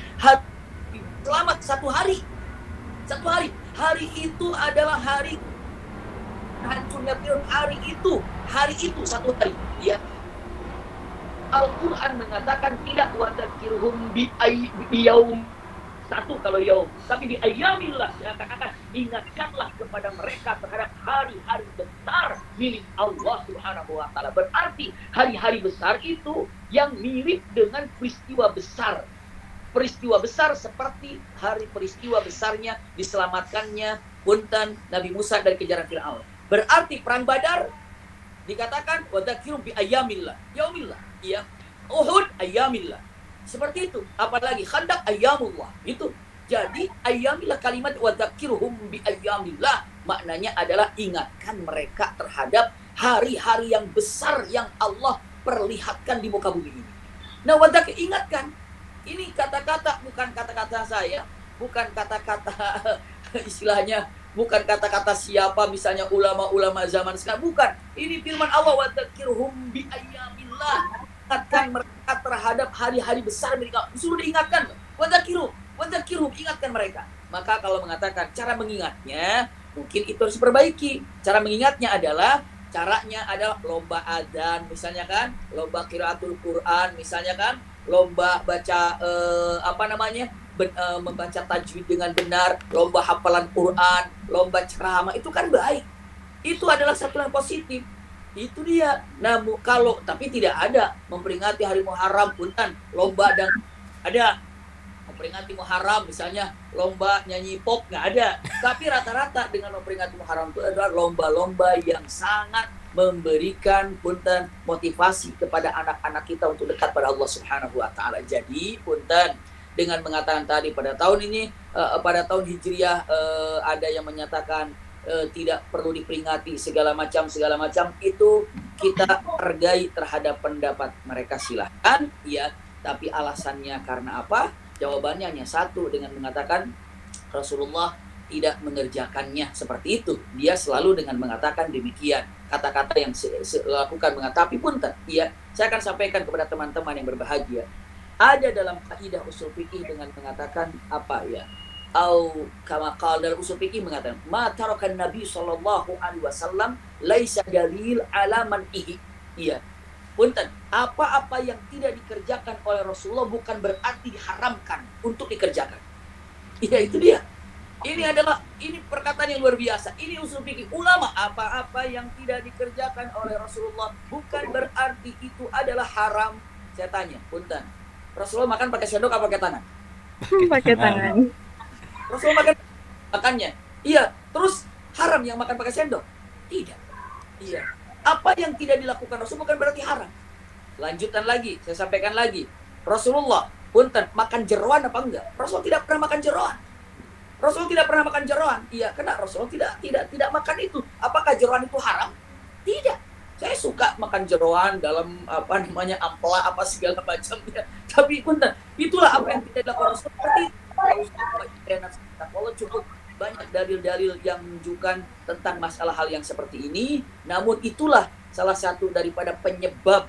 selamat satu hari. Hari itu adalah hari hancurnya Fir'aun. Hari itu satu hari ya. Al-Quran mengatakan tidak wadzakirhum bi yaum, satu kalau yaum, tapi di ayamillah dikatakan ingatkanlah kepada mereka terhadap hari-hari besar milik Allah Subhanahu wa taala. Berarti hari-hari besar itu yang mirip dengan peristiwa besar. Peristiwa besar seperti hari peristiwa besarnya diselamatkannya punten Nabi Musa dari kejaran Firaun. Berarti perang Badar dikatakan wadzakirum bi ayamillah, yaumillah, ya. Uhud ayamillah. Seperti itu. Apalagi Khandaq ayyamullah. Itu. Jadi ayyamillah, kalimat wadzakirhum bi ayyamillah maknanya adalah ingatkan mereka terhadap hari-hari yang besar yang Allah perlihatkan di muka bumi ini. Nah, wadaki, ingatkan, ini kata-kata bukan kata-kata saya, bukan kata-kata istilahnya, bukan kata-kata siapa misalnya ulama-ulama zaman sekarang, bukan. Ini firman Allah, wadakirhum bi ayyamillah. Ingatkan mereka terhadap hari-hari besar mereka. Disuruh diingatkan. Wadakirhum, ingatkan mereka. Maka kalau mengatakan cara mengingatnya, mungkin itu harus diperbaiki. Cara mengingatnya adalah caranya adalah lomba adzan misalnya kan, lomba qiraatul Quran misalnya kan, lomba baca membaca tajwid dengan benar, lomba hafalan Quran, lomba ceramah, itu kan baik. Itu adalah satu yang positif. Itu dia. Nah, kalau tapi tidak ada memperingati hari Muharram punten lomba dan ada memperingati Muharram misalnya lomba nyanyi pop, nggak ada. Tapi rata-rata dengan memperingati Muharram itu adalah lomba-lomba yang sangat memberikan punten motivasi kepada anak-anak kita untuk dekat pada Allah Subhanahu wa taala. Jadi punten dengan mengatakan tadi pada tahun ini pada tahun Hijriah ada yang menyatakan tidak perlu diperingati segala macam itu kita hargai terhadap pendapat mereka, silahkan ya, tapi alasannya karena apa? Jawabannya hanya satu, dengan mengatakan Rasulullah tidak mengerjakannya seperti itu. Dia selalu dengan mengatakan demikian. Kata-kata yang lakukan tapi pun ya, saya akan sampaikan kepada teman-teman yang berbahagia. Ada dalam kaidah usul fikih dengan mengatakan apa ya? Au kama qala, dalam usul fikih mengatakan ma tarakan Nabi sallallahu alaihi wasallam laisa dalil ala man'ihi. Iya. Punten, apa-apa yang tidak dikerjakan oleh Rasulullah bukan berarti diharamkan untuk dikerjakan. Iya, itu dia. Ini perkataan yang luar biasa. Ini usul fikih ulama. Apa-apa yang tidak dikerjakan oleh Rasulullah bukan berarti itu adalah haram. Saya tanya, punten, Rasulullah makan pakai sendok apa pakai tangan? Pakai tangan. Rasulullah makannya. Iya, terus haram yang makan pakai sendok? Tidak. Iya. Apa yang tidak dilakukan Rasul bukan berarti haram. Lanjutan lagi, saya sampaikan lagi. Rasulullah punten makan jeroan apa enggak? Rasul tidak pernah makan jeroan. Rasul tidak pernah makan jeroan. Iya, karena Rasul tidak makan itu. Apakah jeroan itu haram? Tidak. Saya suka makan jeroan dalam ampela apa segala macamnya. Tapi punten, itulah apa yang tidak dilakukan Rasul. Seperti kalau cukup banyak dalil-dalil yang menunjukkan tentang masalah hal yang seperti ini. Namun itulah salah satu daripada penyebab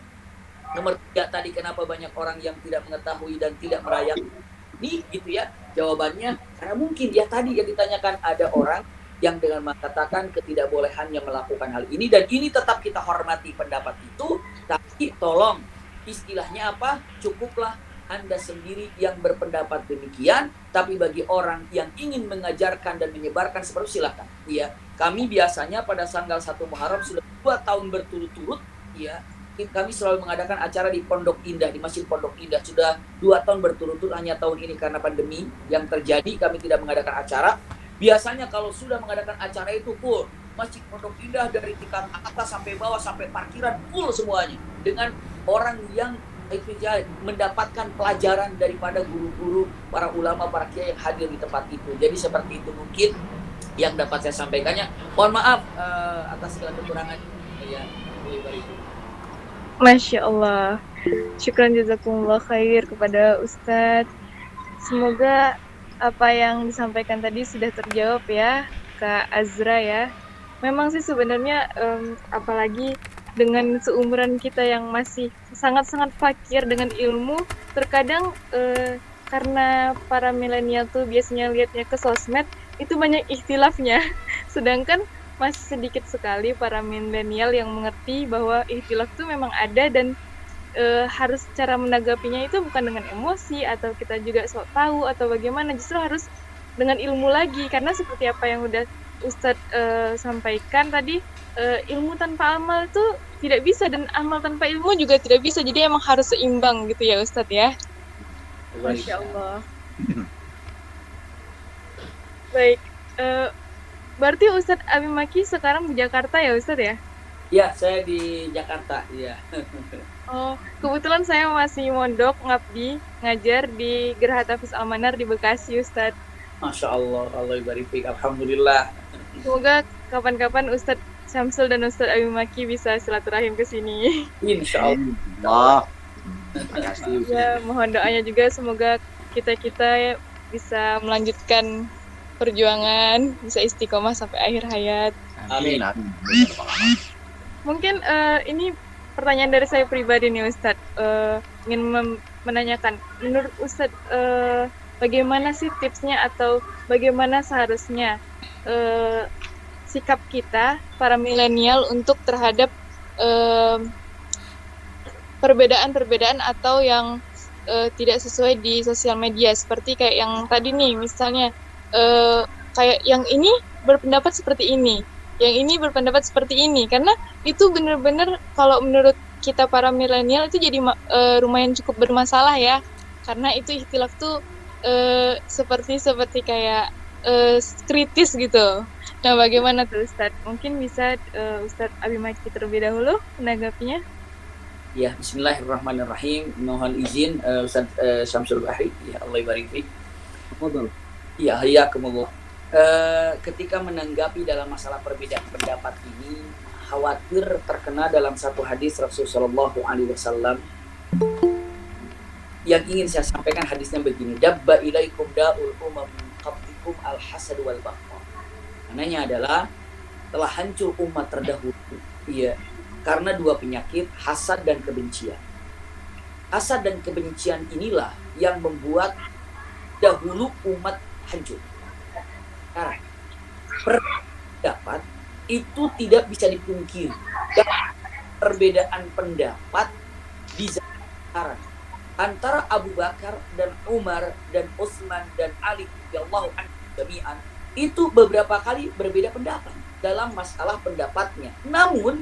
nomor 3 tadi, kenapa banyak orang yang tidak mengetahui dan tidak merayakan ini gitu ya. Jawabannya karena mungkin ya tadi yang ditanyakan, ada orang yang dengan mengatakan ketidakbolehannya melakukan hal ini, dan ini tetap kita hormati pendapat itu, tapi tolong istilahnya apa? Cukuplah Anda sendiri yang berpendapat demikian, tapi bagi orang yang ingin mengajarkan dan menyebarkan seperti itu, silakan. Ya, kami biasanya pada tanggal 1 Muharram sudah 2 tahun berturut-turut, ya, kami selalu mengadakan acara di Pondok Indah, di Masjid Pondok Indah. Sudah 2 tahun berturut-turut, hanya tahun ini karena pandemi yang terjadi kami tidak mengadakan acara. Biasanya kalau sudah mengadakan acara itu full, Masjid Pondok Indah dari tingkat atas sampai bawah sampai parkiran full semuanya, dengan orang yang mendapatkan pelajaran daripada guru-guru, para ulama, para kiai yang hadir di tempat itu. Jadi seperti itu mungkin yang dapat saya sampaikannya. Mohon maaf atas segala kekurangan. Ya, Masya Allah. Syukran jazakumullah khair kepada Ustadz. Semoga apa yang disampaikan tadi sudah terjawab ya, Kak Azra ya. Memang sih sebenarnya apalagi dengan seumuran kita yang masih sangat-sangat fakir dengan ilmu, terkadang karena para milenial tuh biasanya lihatnya ke sosmed, itu banyak ikhtilafnya. Sedangkan masih sedikit sekali para milenial yang mengerti bahwa ikhtilaf itu memang ada, dan harus cara menanggapinya itu bukan dengan emosi atau kita juga sok tahu atau bagaimana, justru harus dengan ilmu lagi. Karena seperti apa yang udah Ustadz sampaikan tadi, ilmu tanpa amal itu tidak bisa, dan amal tanpa ilmu juga tidak bisa. Jadi emang harus seimbang gitu ya Ustadz ya. Masya Allah. Baik, berarti Ustadz Abi Maki sekarang di Jakarta ya Ustadz ya? Ya, saya di Jakarta, ya. Oh, kebetulan saya masih mondok ngabdi ngajar di Geraha Tafiz Al-Manar di Bekasi Ustadz. Masya Allah, Allah ibarik, alhamdulillah. Semoga kapan-kapan Ustadz Syamsul dan Ustadz Abimaki bisa silaturahim ke sini. Insya Allah. Allah. Terima kasih. Ya, mohon doanya juga semoga kita bisa melanjutkan perjuangan, bisa istiqomah sampai akhir hayat. Amin. Amin. Mungkin ini pertanyaan dari saya pribadi nih Ustadz, ingin menanyakan, menurut Ustadz bagaimana sih tipsnya atau bagaimana seharusnya sikap kita para milenial untuk terhadap perbedaan-perbedaan atau yang tidak sesuai di sosial media, seperti kayak yang tadi nih, misalnya kayak yang ini berpendapat seperti ini, yang ini berpendapat seperti ini, karena itu benar-benar kalau menurut kita para milenial itu jadi lumayan cukup bermasalah ya, karena itu ikhtilaf tuh seperti kayak kritis gitu. Nah, bagaimana tuh Ustadz? Mungkin bisa Ustadz Abimaki terlebih dahulu menanggapinya. Ya, bismillahirrahmanirrahim. Mohon izin Ustaz Syamsul Bahri, ya Allah barik fiik. Tafadhol. Ya, hayakumullah. Ketika menanggapi dalam masalah perbedaan pendapat ini, khawatir terkena dalam satu hadis Rasulullah SAW yang ingin saya sampaikan. Hadisnya begini, dabba ilaikum da'ul umam qablikum al-hasad wal baghdha. Maknanya adalah telah hancur umat terdahulu, ya, karena dua penyakit, hasad dan kebencian. Hasad dan kebencian inilah yang membuat dahulu umat hancur. Sekarang, pendapat itu tidak bisa dipungkiri. Dan perbedaan pendapat di zaman sekarang antara Abu Bakar dan Umar dan Utsman dan Ali radhiyallahu anhum jami'an itu beberapa kali berbeda pendapat dalam masalah pendapatnya. Namun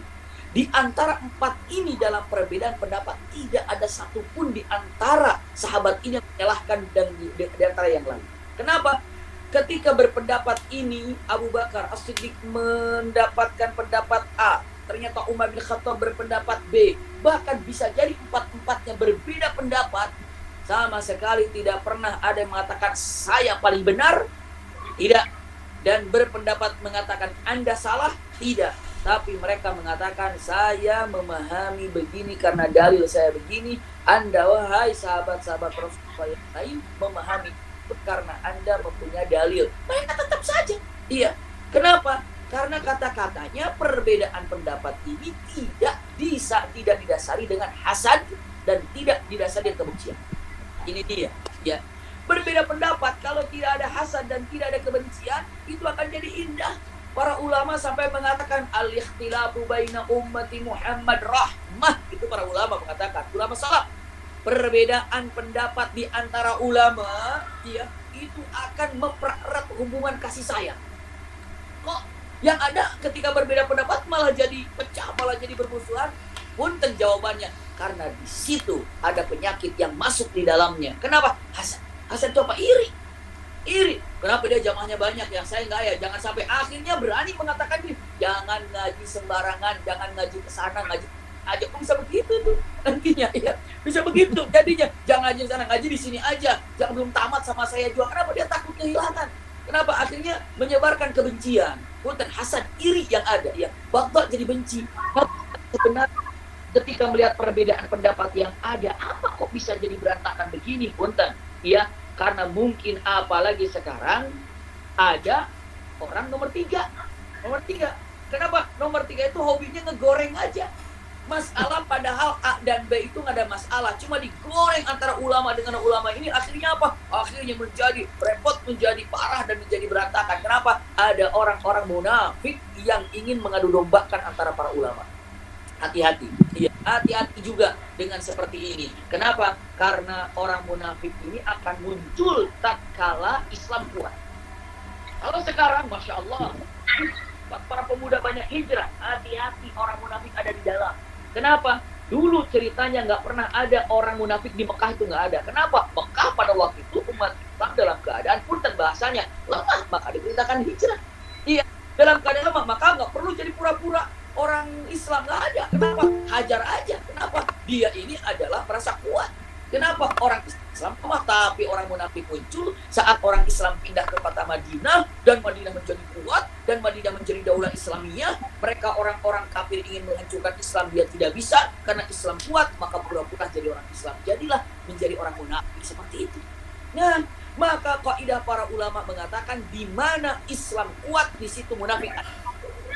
di antara empat ini dalam perbedaan pendapat tidak ada satupun di antara sahabat ini yang menyalahkan dan di antara yang lain. Kenapa? Ketika berpendapat ini Abu Bakar As-Siddiq mendapatkan pendapat A, ternyata Umar bin Khattab berpendapat B, bahkan bisa jadi empat-empatnya berbeda pendapat, sama sekali tidak pernah ada yang mengatakan saya paling benar, tidak, dan berpendapat mengatakan Anda salah, tidak. Tapi mereka mengatakan saya memahami begini karena dalil saya begini. Anda wahai sahabat-sahabat Rasulullah yang lain memahami karena Anda mempunyai dalil. Mereka tetap saja. Iya. Kenapa? Karena kata-katanya perbedaan pendapat ini tidak didasari dengan hasad dan tidak didasari dengan kebencian. Ini dia. Ya. Berbeda pendapat kalau tidak ada hasad dan tidak ada kebencian itu akan jadi indah. Para ulama sampai mengatakan al-ikhtilafu baina ummati Muhammad rahmah. Itu para ulama mengatakan, ulama salaf. Perbedaan pendapat di antara ulama ya, itu akan mempererat hubungan kasih sayang. Kok yang ada ketika berbeda pendapat malah jadi pecah, malah jadi bermusuhan? Punten jawabannya, karena di situ ada penyakit yang masuk di dalamnya. Kenapa? Hasad. Hasad itu apa? Iri. Kenapa dia jamaahnya banyak, yang saya enggak ya? Jangan sampai akhirnya berani mengatakan ini. Jangan ngaji sembarangan, jangan ngaji ke sana, ngaji aja. Kok bisa begitu tuh nantinya ya? Bisa begitu jadinya. Jangan ngaji sana, ngaji di sini aja. Jangan belum tamat sama saya juga. Kenapa dia takut kehilangan? Kenapa akhirnya menyebarkan kebencian? Punten hasad, iri yang ada ya. Baghdha jadi benci. Sebenarnya ketika melihat perbedaan pendapat yang ada, apa kok bisa jadi berantakan begini? Punten ya. Karena mungkin apalagi sekarang ada orang nomor tiga. Kenapa? Nomor 3 itu hobinya ngegoreng aja. Masalah padahal A dan B itu nggak ada masalah. Cuma digoreng antara ulama dengan ulama ini. Akhirnya apa? Akhirnya menjadi repot, menjadi parah, dan menjadi berantakan. Kenapa? Ada orang-orang munafik yang ingin mengadu dombakan antara para ulama. Hati-hati. Ya, hati-hati juga dengan seperti ini. Kenapa? Karena orang munafik ini akan muncul tatkala Islam kuat. Kalau sekarang, Masya Allah, para pemuda banyak hijrah. Hati-hati, orang munafik ada di dalam. Kenapa? Dulu ceritanya nggak pernah ada orang munafik di Mekah, itu nggak ada. Kenapa? Mekah pada waktu itu umat Islam dalam keadaan punten bahasanya lemah, maka diperintahkan hijrah. Iya, dalam keadaan lemah, maka nggak perlu jadi pura-pura orang Islam, nggak ada. Kenapa? Hajar aja. Kenapa? Dia ini adalah merasa kuat. Kenapa? Orang Islam lemah, tapi orang munafik muncul saat orang Islam pindah ke kota Madinah dan Madinah menjadi kuat. dan Madinah menjadi daulah Islamiyah, mereka orang-orang kafir ingin menghancurkan Islam, dia tidak bisa karena Islam kuat, maka pura-pura jadi orang Islam, jadilah menjadi orang munafik seperti itu. Nah, maka kaidah para ulama mengatakan di mana Islam kuat di situ munafik ada.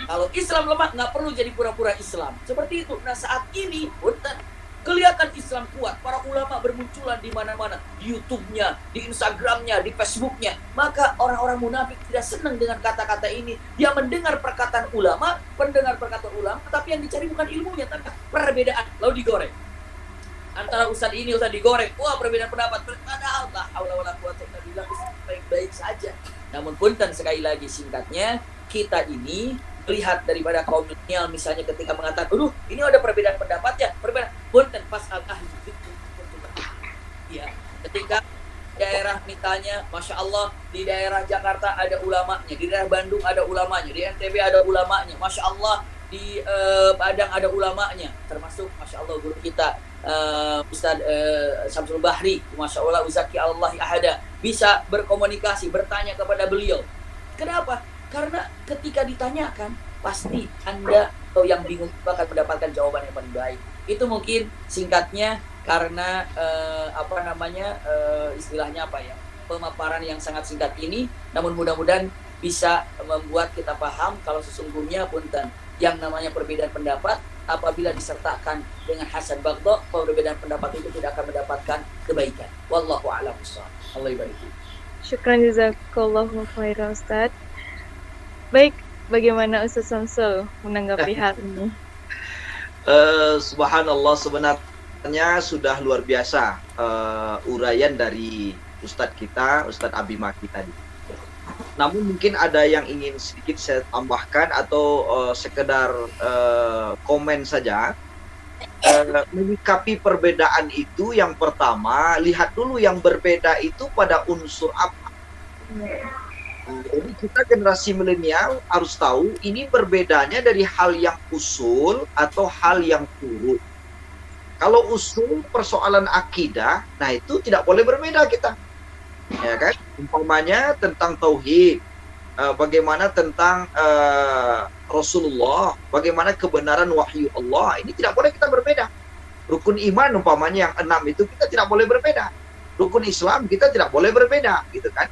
Kalau Islam lemah nggak perlu jadi pura-pura Islam. Seperti itu. Nah, saat ini kelihatan Islam kuat. Para ulama bermunculan di mana-mana, di YouTube-nya, di Instagram-nya, di Facebook-nya. Maka orang-orang munafik tidak senang dengan kata-kata ini. Dia mendengar perkataan ulama, tapi yang dicari bukan ilmunya, tapi perbedaan. Lalu digoreng. Antara ustaz ini, ustaz digoreng. Wah, perbedaan pendapat. Padahal la haula wala quwwata illa billah, baik-baik saja. Namun punten, sekali lagi singkatnya, kita ini lihat daripada kaum milenial misalnya ketika mengatakan, aduh ini ada perbedaan pendapat ya, punten pas ahli ya, ketika daerah misalnya, masya Allah di daerah Jakarta ada ulamanya, di daerah Bandung ada ulamanya, di NTB ada ulamanya, masya Allah di Padang ada ulamanya, termasuk masya Allah guru kita Ustaz Syamsul Bahri, masya Allah uzaki Allahi ahada, bisa berkomunikasi, bertanya kepada beliau. Kenapa? Karena ketika ditanyakan, pasti Anda atau yang bingung akan mendapatkan jawaban yang paling baik. Itu mungkin singkatnya karena istilahnya apa ya, pemaparan yang sangat singkat ini. Namun mudah-mudahan bisa membuat kita paham kalau sesungguhnya punten yang namanya perbedaan pendapat apabila disertakan dengan hasad baghdha, perbedaan pendapat itu tidak akan mendapatkan kebaikan. Wallahu a'lam bishawab. Allah ibarik. Syukran jazakallahu khairan Ustaz. Baik, bagaimana Ustaz Syamsul menanggapi hal ini? Subhanallah, sebenarnya sudah luar biasa uraian dari Ustadz kita, Ustadz Abi Maki tadi. Namun mungkin ada yang ingin sedikit saya tambahkan atau sekedar komen saja. Menyikapi perbedaan itu, yang pertama, lihat dulu yang berbeda itu pada unsur apa. Jadi kita generasi milenial harus tahu ini berbedanya dari hal yang usul atau hal yang furu'. Kalau usul persoalan akidah, nah itu tidak boleh berbeda kita. Ya kan? Umpamanya tentang tauhid, bagaimana tentang Rasulullah, bagaimana kebenaran wahyu Allah, ini tidak boleh kita berbeda. Rukun iman umpamanya yang 6 itu kita tidak boleh berbeda. Rukun Islam kita tidak boleh berbeda, gitu kan?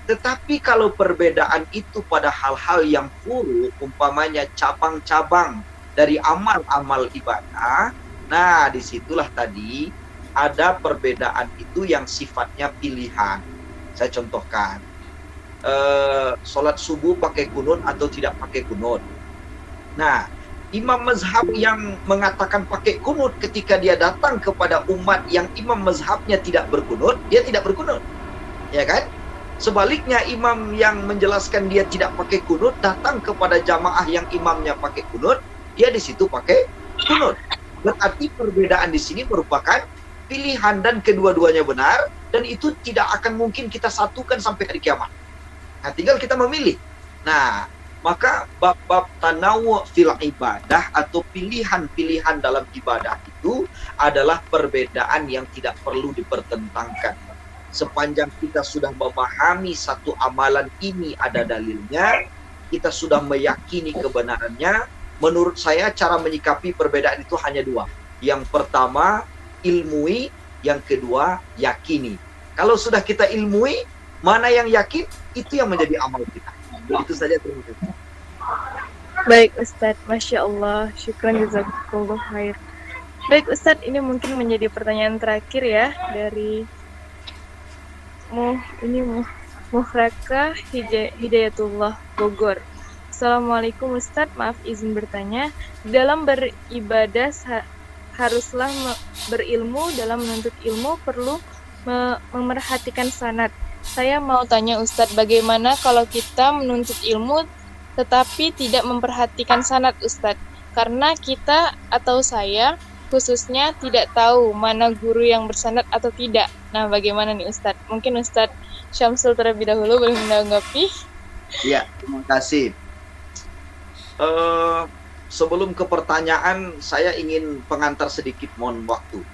Tetapi kalau perbedaan itu pada hal-hal yang furu', umpamanya cabang-cabang dari amal-amal ibadah, nah disitulah tadi ada perbedaan itu yang sifatnya pilihan. Saya contohkan, sholat subuh pakai kunut atau tidak pakai kunut. Nah, imam mazhab yang mengatakan pakai kunut, ketika dia datang kepada umat yang imam mazhabnya tidak berkunut, dia tidak berkunut, ya kan? Sebaliknya, imam yang menjelaskan dia tidak pakai kunut datang kepada jamaah yang imamnya pakai kunut, dia di situ pakai kunut. Berarti perbedaan di sini merupakan pilihan dan kedua-duanya benar, dan itu tidak akan mungkin kita satukan sampai hari kiamat. Nah, tinggal kita memilih. Nah, maka bab-bab tanawu fil ibadah atau pilihan-pilihan dalam ibadah itu adalah perbedaan yang tidak perlu dipertentangkan. Sepanjang kita sudah memahami satu amalan ini ada dalilnya, kita sudah meyakini kebenarannya, menurut saya cara menyikapi perbedaan itu hanya dua. Yang pertama, ilmui, yang kedua, yakini. Kalau sudah kita ilmui, mana yang yakin, itu yang menjadi amal kita. Itu saja, terima kasih. Baik Ustadz, Masya Allah, syukran jazakallahu khair. Baik Ustadz, ini mungkin menjadi pertanyaan terakhir ya dari Muhraka Hidayatullah Bogor. Assalamualaikum Ustadz, maaf izin bertanya. Dalam beribadah haruslah berilmu, dalam menuntut ilmu perlu memerhatikan sanad. Saya mau tanya Ustadz, bagaimana kalau kita menuntut ilmu tetapi tidak memperhatikan sanad Ustadz? Karena kita atau saya khususnya tidak tahu mana guru yang bersanad atau tidak. Nah, bagaimana nih Ustadz? Mungkin Ustadz Syamsul terlebih dahulu boleh menanggapi. Ya, terima kasih. Sebelum ke pertanyaan, saya ingin pengantar sedikit, mohon waktu.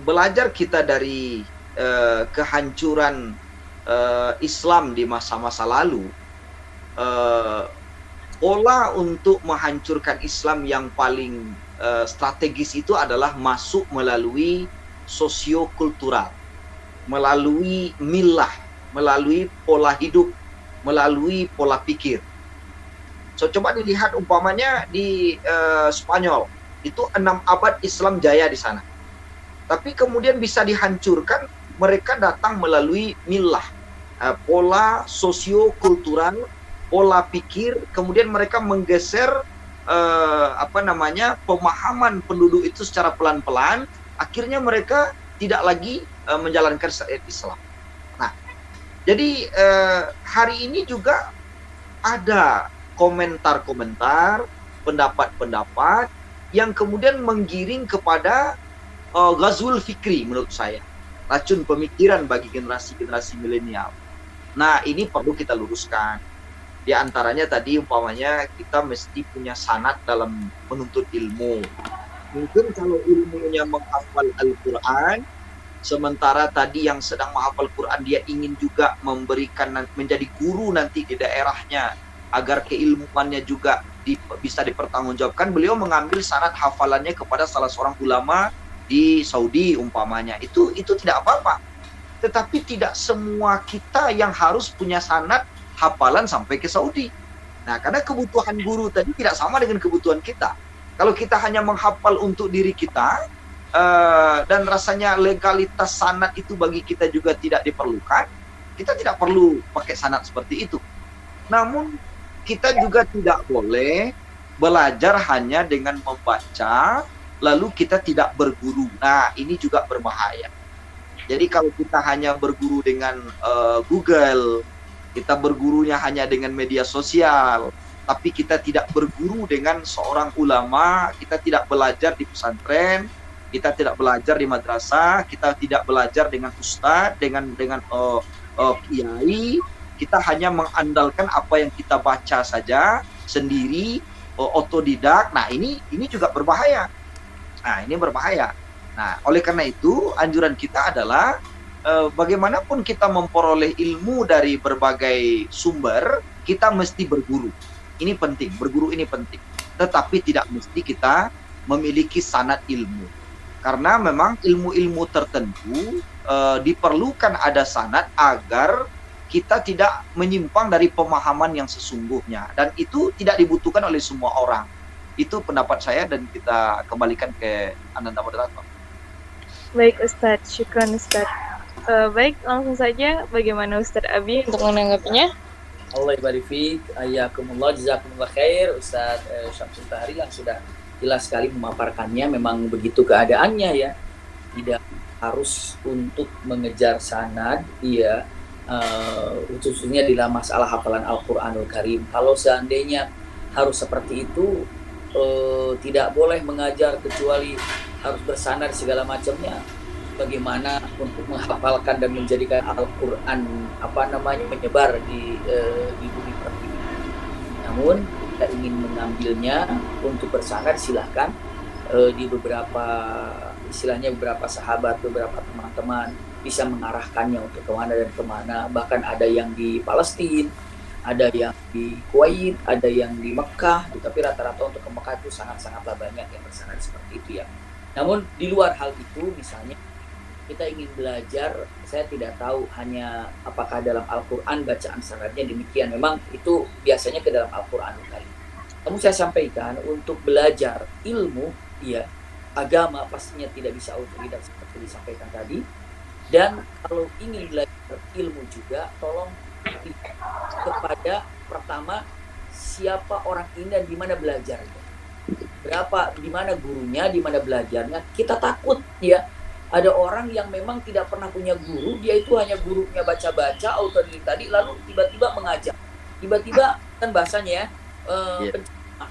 Belajar kita dari kehancuran Islam di masa-masa lalu, eh, pola untuk menghancurkan Islam yang paling strategis itu adalah masuk melalui sosiokultural, melalui milah, melalui pola hidup, melalui pola pikir. So coba dilihat umpamanya di Spanyol, itu 6 abad Islam jaya di sana. Tapi kemudian bisa dihancurkan, mereka datang melalui milah, pola sosiokultural, pola pikir, kemudian mereka menggeser pemahaman penduduk itu secara pelan-pelan, akhirnya mereka tidak lagi menjalankan syariat Islam. Nah, jadi hari ini juga ada komentar-komentar, pendapat-pendapat yang kemudian menggiring kepada ghazwul fikri menurut saya, racun pemikiran bagi generasi-generasi milenial. Nah, ini perlu kita luruskan. Di antaranya tadi umpamanya kita mesti punya sanad dalam menuntut ilmu. Mungkin kalau ilmunya menghafal Al-Quran, sementara tadi yang sedang menghafal Quran dia ingin juga memberikan menjadi guru nanti di daerahnya agar keilmuannya juga bisa dipertanggungjawabkan, beliau mengambil sanad hafalannya kepada salah seorang ulama di Saudi umpamanya. Itu tidak apa-apa. Tetapi tidak semua kita yang harus punya sanad hafalan sampai ke Saudi. Nah, karena kebutuhan guru tadi tidak sama dengan kebutuhan kita. Kalau kita hanya menghafal untuk diri kita, dan rasanya legalitas sanad itu bagi kita juga tidak diperlukan, kita tidak perlu pakai sanad seperti itu. Namun, kita juga tidak boleh belajar hanya dengan membaca, lalu kita tidak berguru. Nah, ini juga berbahaya. Jadi kalau kita hanya berguru dengan Google, kita bergurunya hanya dengan media sosial, tapi kita tidak berguru dengan seorang ulama, kita tidak belajar di pesantren, kita tidak belajar di madrasah, kita tidak belajar dengan ustadz, dengan kiai, kita hanya mengandalkan apa yang kita baca saja sendiri, otodidak. Nah, ini juga berbahaya. Nah, ini berbahaya. Nah, oleh karena itu anjuran kita adalah bagaimanapun kita memperoleh ilmu dari berbagai sumber, kita mesti berguru. Ini penting, berguru ini penting. Tetapi tidak mesti kita memiliki sanad ilmu. Karena memang ilmu-ilmu tertentu diperlukan ada sanad agar kita tidak menyimpang dari pemahaman yang sesungguhnya. Dan itu tidak dibutuhkan oleh semua orang. Itu pendapat saya dan kita kembalikan ke Ananda Moderator. Baik Ustadz, syukran Ustadz. Baik, langsung saja bagaimana Ustadz Abi untuk menanggapinya? Allah ibarik fiik, ayakumullah, jazakumullah khair. Ustadz Syamsul Tahri yang sudah jelas sekali memaparkannya. Memang begitu keadaannya ya, tidak harus untuk mengejar sanad, ya, khususnya dalam masalah hafalan Al-Quranul Karim. Kalau seandainya harus seperti itu, tidak boleh mengajar kecuali harus bersanad segala macamnya. Bagaimana untuk menghafalkan dan menjadikan Al-Quran menyebar di bumi pertiwi. Namun kita ingin mengambilnya untuk bersanad, silahkan di beberapa sahabat, beberapa teman-teman bisa mengarahkannya untuk kemana dan kemana. Bahkan ada yang di Palestina, ada yang di Kuwait, ada yang di Mekah, tapi rata-rata untuk ke Mekah itu sangat-sangatlah banyak yang bersanad seperti itu ya. Namun di luar hal itu, misalnya kita ingin belajar, saya tidak tahu hanya apakah dalam Al-Quran bacaan sanadnya demikian. Memang itu biasanya ke dalam Al-Quran. Namun saya sampaikan untuk belajar ilmu, ya, agama pastinya tidak bisa autodidak seperti disampaikan tadi. Dan kalau ingin belajar ilmu juga, tolong kepada pertama siapa orang ini dan di mana belajarnya, di mana gurunya, di mana belajarnya. Kita takut ya. Ada orang yang memang tidak pernah punya guru, dia itu hanya gurunya baca-baca, autodidak tadi, lalu tiba-tiba mengajar. Tiba-tiba, kan bahasanya ya,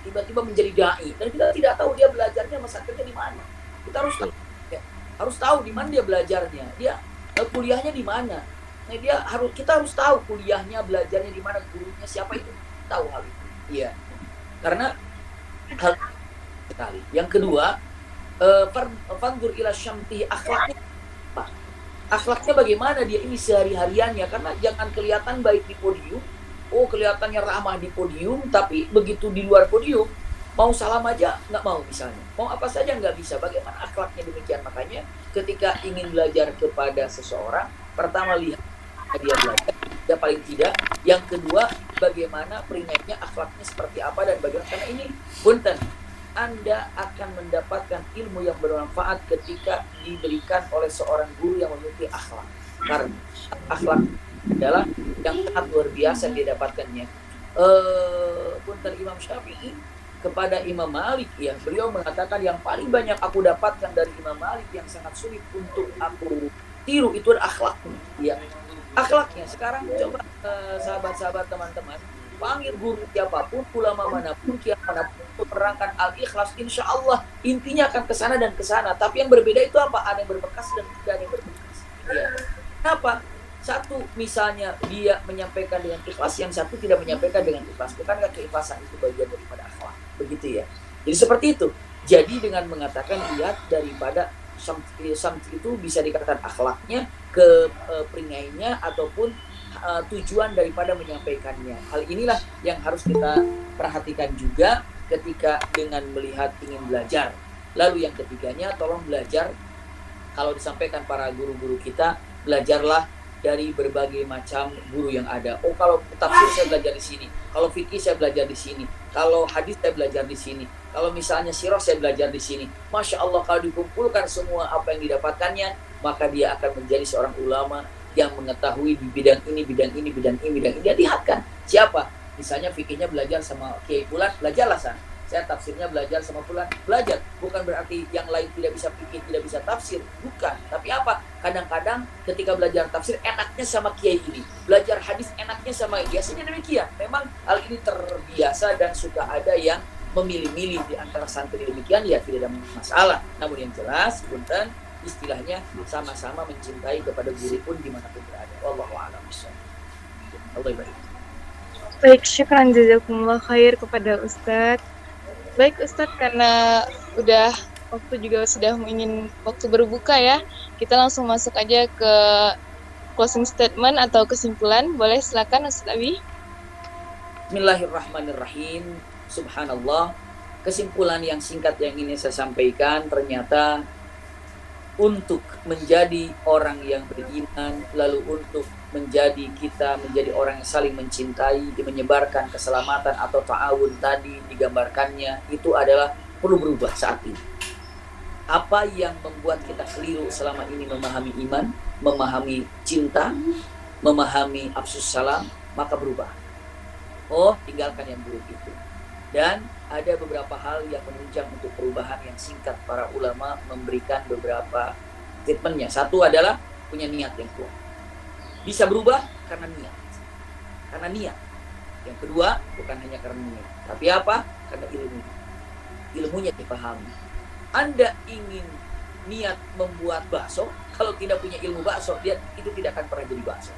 tiba-tiba menjadi da'i. Dan kita tidak tahu dia belajarnya, masyarakatnya di mana. Kita harus tahu, ya, harus tahu di mana dia belajarnya. Dia kuliahnya di mana. Nah, kita harus tahu kuliahnya, belajarnya di mana, gurunya siapa itu. Tahu hal itu. Iya. Karena hal sekali. Yang kedua, fanzur ila syamti, akhlaknya apa? Akhlaknya bagaimana dia ini sehari-hariannya, karena jangan kelihatan baik di podium Oh, kelihatannya ramah di podium, tapi begitu di luar podium, mau salam aja nggak mau misalnya. Mau apa saja nggak bisa. Bagaimana akhlaknya demikian? Makanya ketika ingin belajar kepada seseorang, pertama lihat dia belajar, ya paling tidak. Yang kedua, bagaimana peringainya, akhlaknya seperti apa dan bagaimana. Karena ini, punten, Anda akan mendapatkan ilmu yang bermanfaat ketika diberikan oleh seorang guru yang memiliki akhlak. Karena akhlak adalah yang sangat luar biasa didapatkannya. Punten Imam Syafi'i kepada Imam Malik, ya, beliau mengatakan yang paling banyak aku dapatkan dari Imam Malik yang sangat sulit untuk aku tiru itu adalah akhlaknya. Ya, akhlaknya. Sekarang coba sahabat-sahabat teman-teman, panggil guru siapapun, ulama manapun, kiai manapun untuk menerangkan al-ikhlas, insya Allah intinya akan ke sana dan ke sana. Tapi yang berbeda itu apa? Ada yang berbekas dan tidak ada yang berbekas. Ya. Kenapa? Satu misalnya dia menyampaikan dengan ikhlas, yang satu tidak menyampaikan dengan ikhlas. Bukankah keikhlasan itu bagian daripada akhlak? Begitu ya. Jadi seperti itu. Jadi dengan mengatakan lihat daripada samti itu bisa dikatakan akhlaknya, ke peringainya ataupun tujuan daripada menyampaikannya. Hal inilah yang harus kita perhatikan juga ketika dengan melihat ingin belajar. Lalu yang ketiganya, tolong belajar. Kalau disampaikan para guru-guru kita, belajarlah dari berbagai macam guru yang ada. Oh, kalau tafsir saya belajar di sini, kalau fikih saya belajar di sini, kalau hadis saya belajar di sini, kalau misalnya sirah saya belajar di sini. Masya Allah, kalau dikumpulkan semua apa yang didapatkannya, maka dia akan menjadi seorang ulama yang mengetahui di bidang ini, bidang ini, bidang ini, bidang ini. Dia lihat kan siapa? Misalnya fikihnya belajar sama Kiai Fulan, belajarlah sana. Saya tafsirnya belajar sama Fulan, belajar. Bukan berarti yang lain tidak bisa fikih, tidak bisa tafsir. Bukan. Tapi apa? Kadang-kadang ketika belajar tafsir, enaknya sama Kiai ini. Belajar hadis, enaknya sama biasanya demikian. Memang hal ini terbiasa dan suka ada yang memilih-milih di antara santri demikian, ya tidak ada masalah. Namun yang jelas, punten, istilahnya sama-sama mencintai kepada guru pun dimanapun berada. Wallahu a'lam bishawab. Allah baik. Baik, syukran jazakumullah khair kepada Ustadz. Baik Ustadz, karena udah waktu juga sudah ingin waktu berbuka ya, kita langsung masuk aja ke closing statement atau kesimpulan. Boleh silakan Ustadz Abi. Bismillahirrahmanirrahim. Subhanallah. Kesimpulan yang singkat yang ingin saya sampaikan, ternyata untuk menjadi orang yang beriman, lalu untuk menjadi orang yang saling mencintai, menyebarkan keselamatan atau ta'awun tadi digambarkannya, itu adalah perlu berubah saat ini. Apa yang membuat kita keliru selama ini memahami iman, memahami cinta, memahami afsus salam, maka berubah. Oh, tinggalkan yang buruk itu. Dan ada beberapa hal yang menunjang untuk perubahan yang singkat. Para ulama memberikan beberapa statementnya. Satu adalah punya niat yang kuat. Bisa berubah karena niat. Karena niat. Yang kedua, bukan hanya karena niat. Tapi apa? Karena ilmu. Ilmunya dipahami. Anda ingin niat membuat bakso, kalau tidak punya ilmu bakso, itu tidak akan pernah jadi bakso.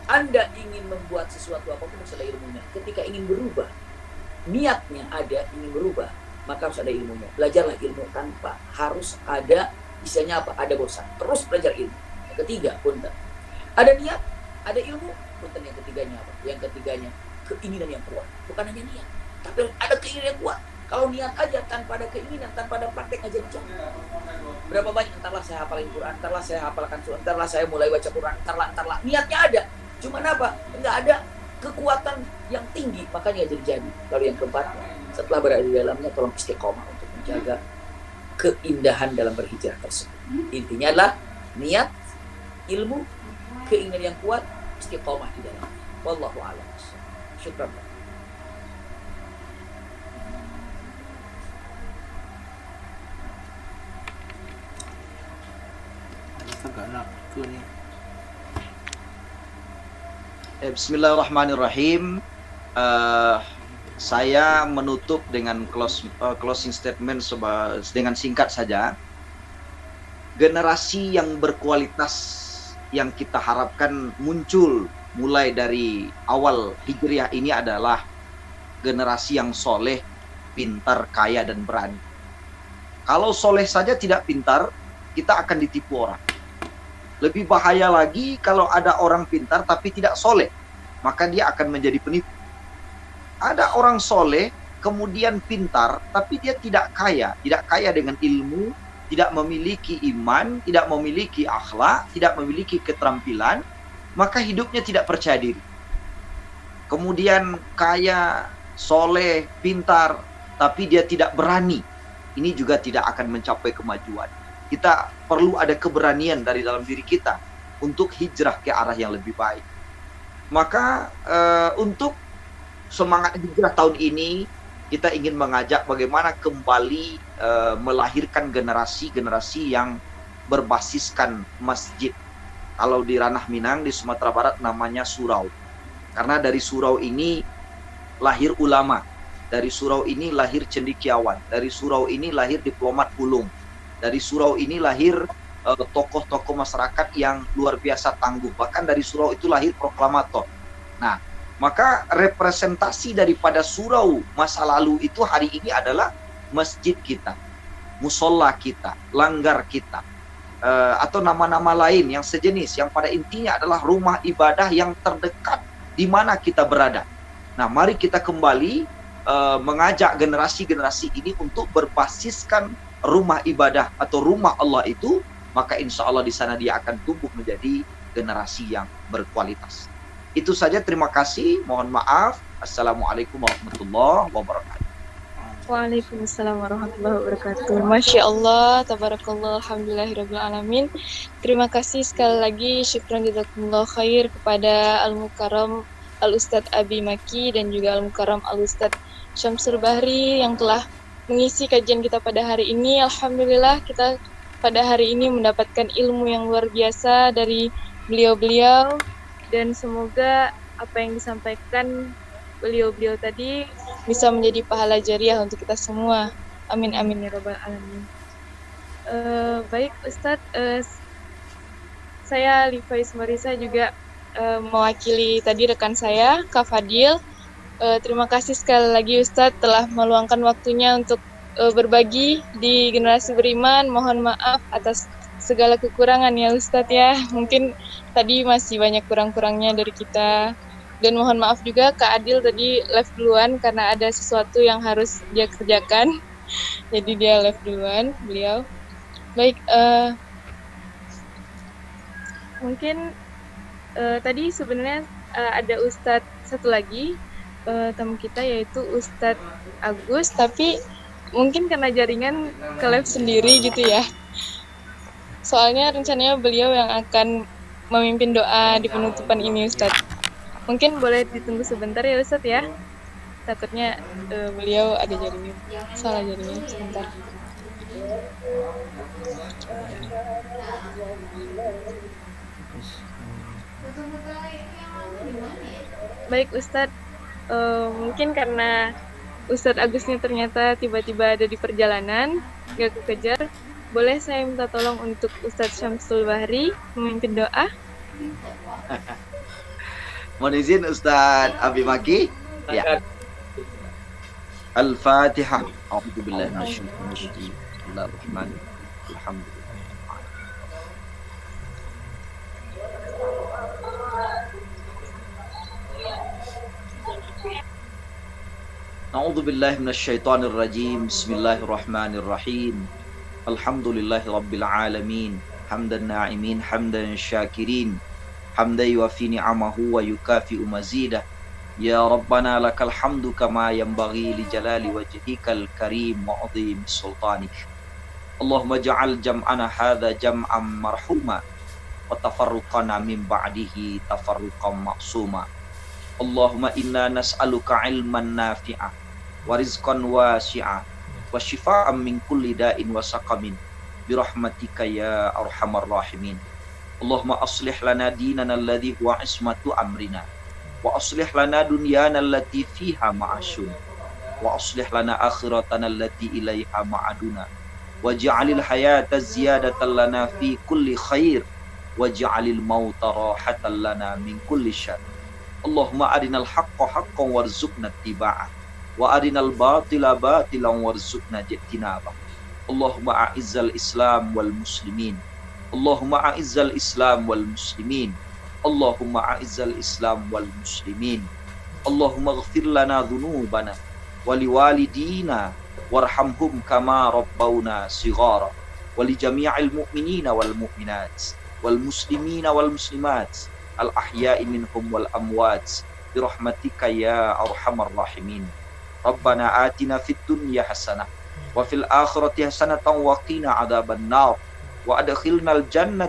Anda ingin membuat sesuatu apapun harus ada ilmunya. Ketika ingin berubah, niatnya ada, ingin berubah, maka harus ada ilmunya. Belajarlah ilmu tanpa harus ada, istilahnya apa? Ada bosan. Terus belajar ilmu. Yang ketiga, punten. Ada niat, ada ilmu. Punten, yang ketiganya apa? Yang ketiganya, keinginan yang kuat. Bukan hanya niat, tapi ada keinginan yang kuat. Kalau niat aja tanpa ada keinginan, tanpa ada praktek aja jangan. Berapa banyak, entarlah saya hafalin Quran, entarlah saya hafalkan surah, entarlah saya mulai baca Quran, entarlah. Niatnya ada. Cuman apa? Enggak ada kekuatan yang tinggi, makanya jadi. Lalu yang keempat, setelah berada di dalamnya, tolong istiqomah untuk menjaga keindahan dalam berhijrah tersebut. Intinya adalah niat, ilmu, keinginan yang kuat, istiqomah di dalamnya. Wallahu a'lam. Syukran. Agak nak tu ni. Bismillahirrahmanirrahim. Saya menutup dengan closing statement dengan singkat saja. Generasi yang berkualitas yang kita harapkan muncul mulai dari awal hijriah ini adalah generasi yang soleh, pintar, kaya, dan berani. Kalau soleh saja tidak pintar, kita akan ditipu orang. Lebih bahaya lagi kalau ada orang pintar tapi tidak soleh. maka dia akan menjadi penipu. Ada orang soleh, kemudian pintar, tapi dia tidak kaya dengan ilmu, tidak memiliki iman, tidak memiliki akhlak, tidak memiliki keterampilan, maka hidupnya tidak percaya diri. Kemudian kaya, soleh, pintar, tapi dia tidak berani. Ini juga tidak akan mencapai kemajuan. Kita perlu ada keberanian dari dalam diri kita untuk hijrah ke arah yang lebih baik. Maka untuk semangat hijrah tahun ini, kita ingin mengajak bagaimana kembali melahirkan generasi-generasi yang berbasiskan masjid. Kalau di ranah Minang, di Sumatera Barat namanya surau. Karena dari surau ini lahir ulama, dari surau ini lahir cendekiawan, dari surau ini lahir diplomat ulung, dari surau ini lahir tokoh-tokoh masyarakat yang luar biasa tangguh. Bahkan dari surau itu lahir proklamator. Nah, maka representasi daripada surau masa lalu itu hari ini adalah masjid kita, musola kita, langgar kita, atau nama-nama lain yang sejenis, yang pada intinya adalah rumah ibadah yang terdekat di mana kita berada. Nah, mari kita kembali mengajak generasi-generasi ini untuk berbasiskan rumah ibadah atau rumah Allah itu, maka insya Allah di sana dia akan tumbuh menjadi generasi yang berkualitas. Itu saja, terima kasih, mohon maaf. Assalamualaikum warahmatullahi wabarakatuh. Waalaikumsalam warahmatullahi wabarakatuh. Masya Allah, tabarakallah, alhamdulillahirabbil alamin. Terima kasih sekali lagi, syukran jazakumullah khair kepada Al-Mukarram Al-Ustadz Abi Maki dan juga Al-Mukarram Al-Ustadz Syamsul Bahri yang telah mengisi kajian kita pada hari ini. Alhamdulillah kita pada hari ini mendapatkan ilmu yang luar biasa dari beliau-beliau, dan semoga apa yang disampaikan beliau-beliau tadi bisa menjadi pahala jariah untuk kita semua. Amin amin ya rabbal alamin. Baik Ustadz, saya Livais Marisa juga mewakili tadi rekan saya Kak Fadil. Terima kasih sekali lagi Ustadz telah meluangkan waktunya untuk berbagi di Generasi Beriman. Mohon maaf atas segala kekurangan ya Ustadz ya. Mungkin tadi masih banyak kurang-kurangnya dari kita. Dan mohon maaf juga Kak Adil tadi live duluan karena ada sesuatu yang harus dia kerjakan. Jadi dia live duluan, beliau. Baik, mungkin tadi sebenarnya ada Ustadz satu lagi tamu kita, yaitu Ustadz Agus, tapi mungkin karena jaringan ke live sendiri gitu ya. Soalnya rencananya beliau yang akan memimpin doa di penutupan ini Ustadz. Mungkin boleh ditunggu sebentar ya Ustadz ya. Takutnya beliau ada jaringan, salah jaringan sebentar. Baik Ustadz, mungkin karena Ustadz Agusnya ternyata tiba-tiba ada di perjalanan, gak kekejar, boleh saya minta tolong untuk Ustadz Syamsul Bahri memimpin doa? Mohon izin Ustadz Abi Maki. Ya. Al-Fatihah. A'udzubillahi minasyaitonir rajim. Bismillahirrahmanirrahim. Alhamdulillah. A'udzubillahi minasyaitonir rajim. Bismillahirrahmanirrahim. Alhamdulillahi rabbil alamin. Hamdan na'imin, hamdan syakirin. Hamdan yuafi ni'amahu wa yukafi'u mazidah. Ya Rabbana lakal hamdu kama yanbaghi li jalali wajhikal karim wa 'azim sultanik. Allahumma ja'al jam'ana hadha jam'an marhuma wa tafarruqana min ba'dihi tafarruqan ma'suma. Allahumma inna nas'aluka 'ilman nafi'a wa rizqan wasi'a wa shifaa'an min kulli da'in wa saqamin bi rahmatika ya arhamar rahimin. Allahumma aslih lana dinana alladhi huwa ismatu amrina wa aslih lana dunyana allati fiha ma'ashun wa aslih lana akhiratana allati ilaiha ma'aduna waj'alil hayata ziyadatan lana fi kulli khair waj'alil mauta rahatan lana min kulli syarr. Allahumma arinal haqqa haqqan warzuqna ittiba'ah wa arinal batila batilan warzuqna ijtinabah. Allahumma a'izzal islam wal muslimin. Allahumma a'izzal islam wal muslimin Allahumma a'izzal Islam wal muslimin. Allahumma ighfir lana dhunubana waliwalidina warhamhum kama rabbawna shighara wali jami'il mu'minina wal mu'minat wal muslimina wal muslimat al ahya'i minhum wal amwat birahmatika ya arhamar rahimin. Rabbana atina fid dunya hasanah wa fil akhirati hasanatan wa qina adzabannar wa adkhilnal jannata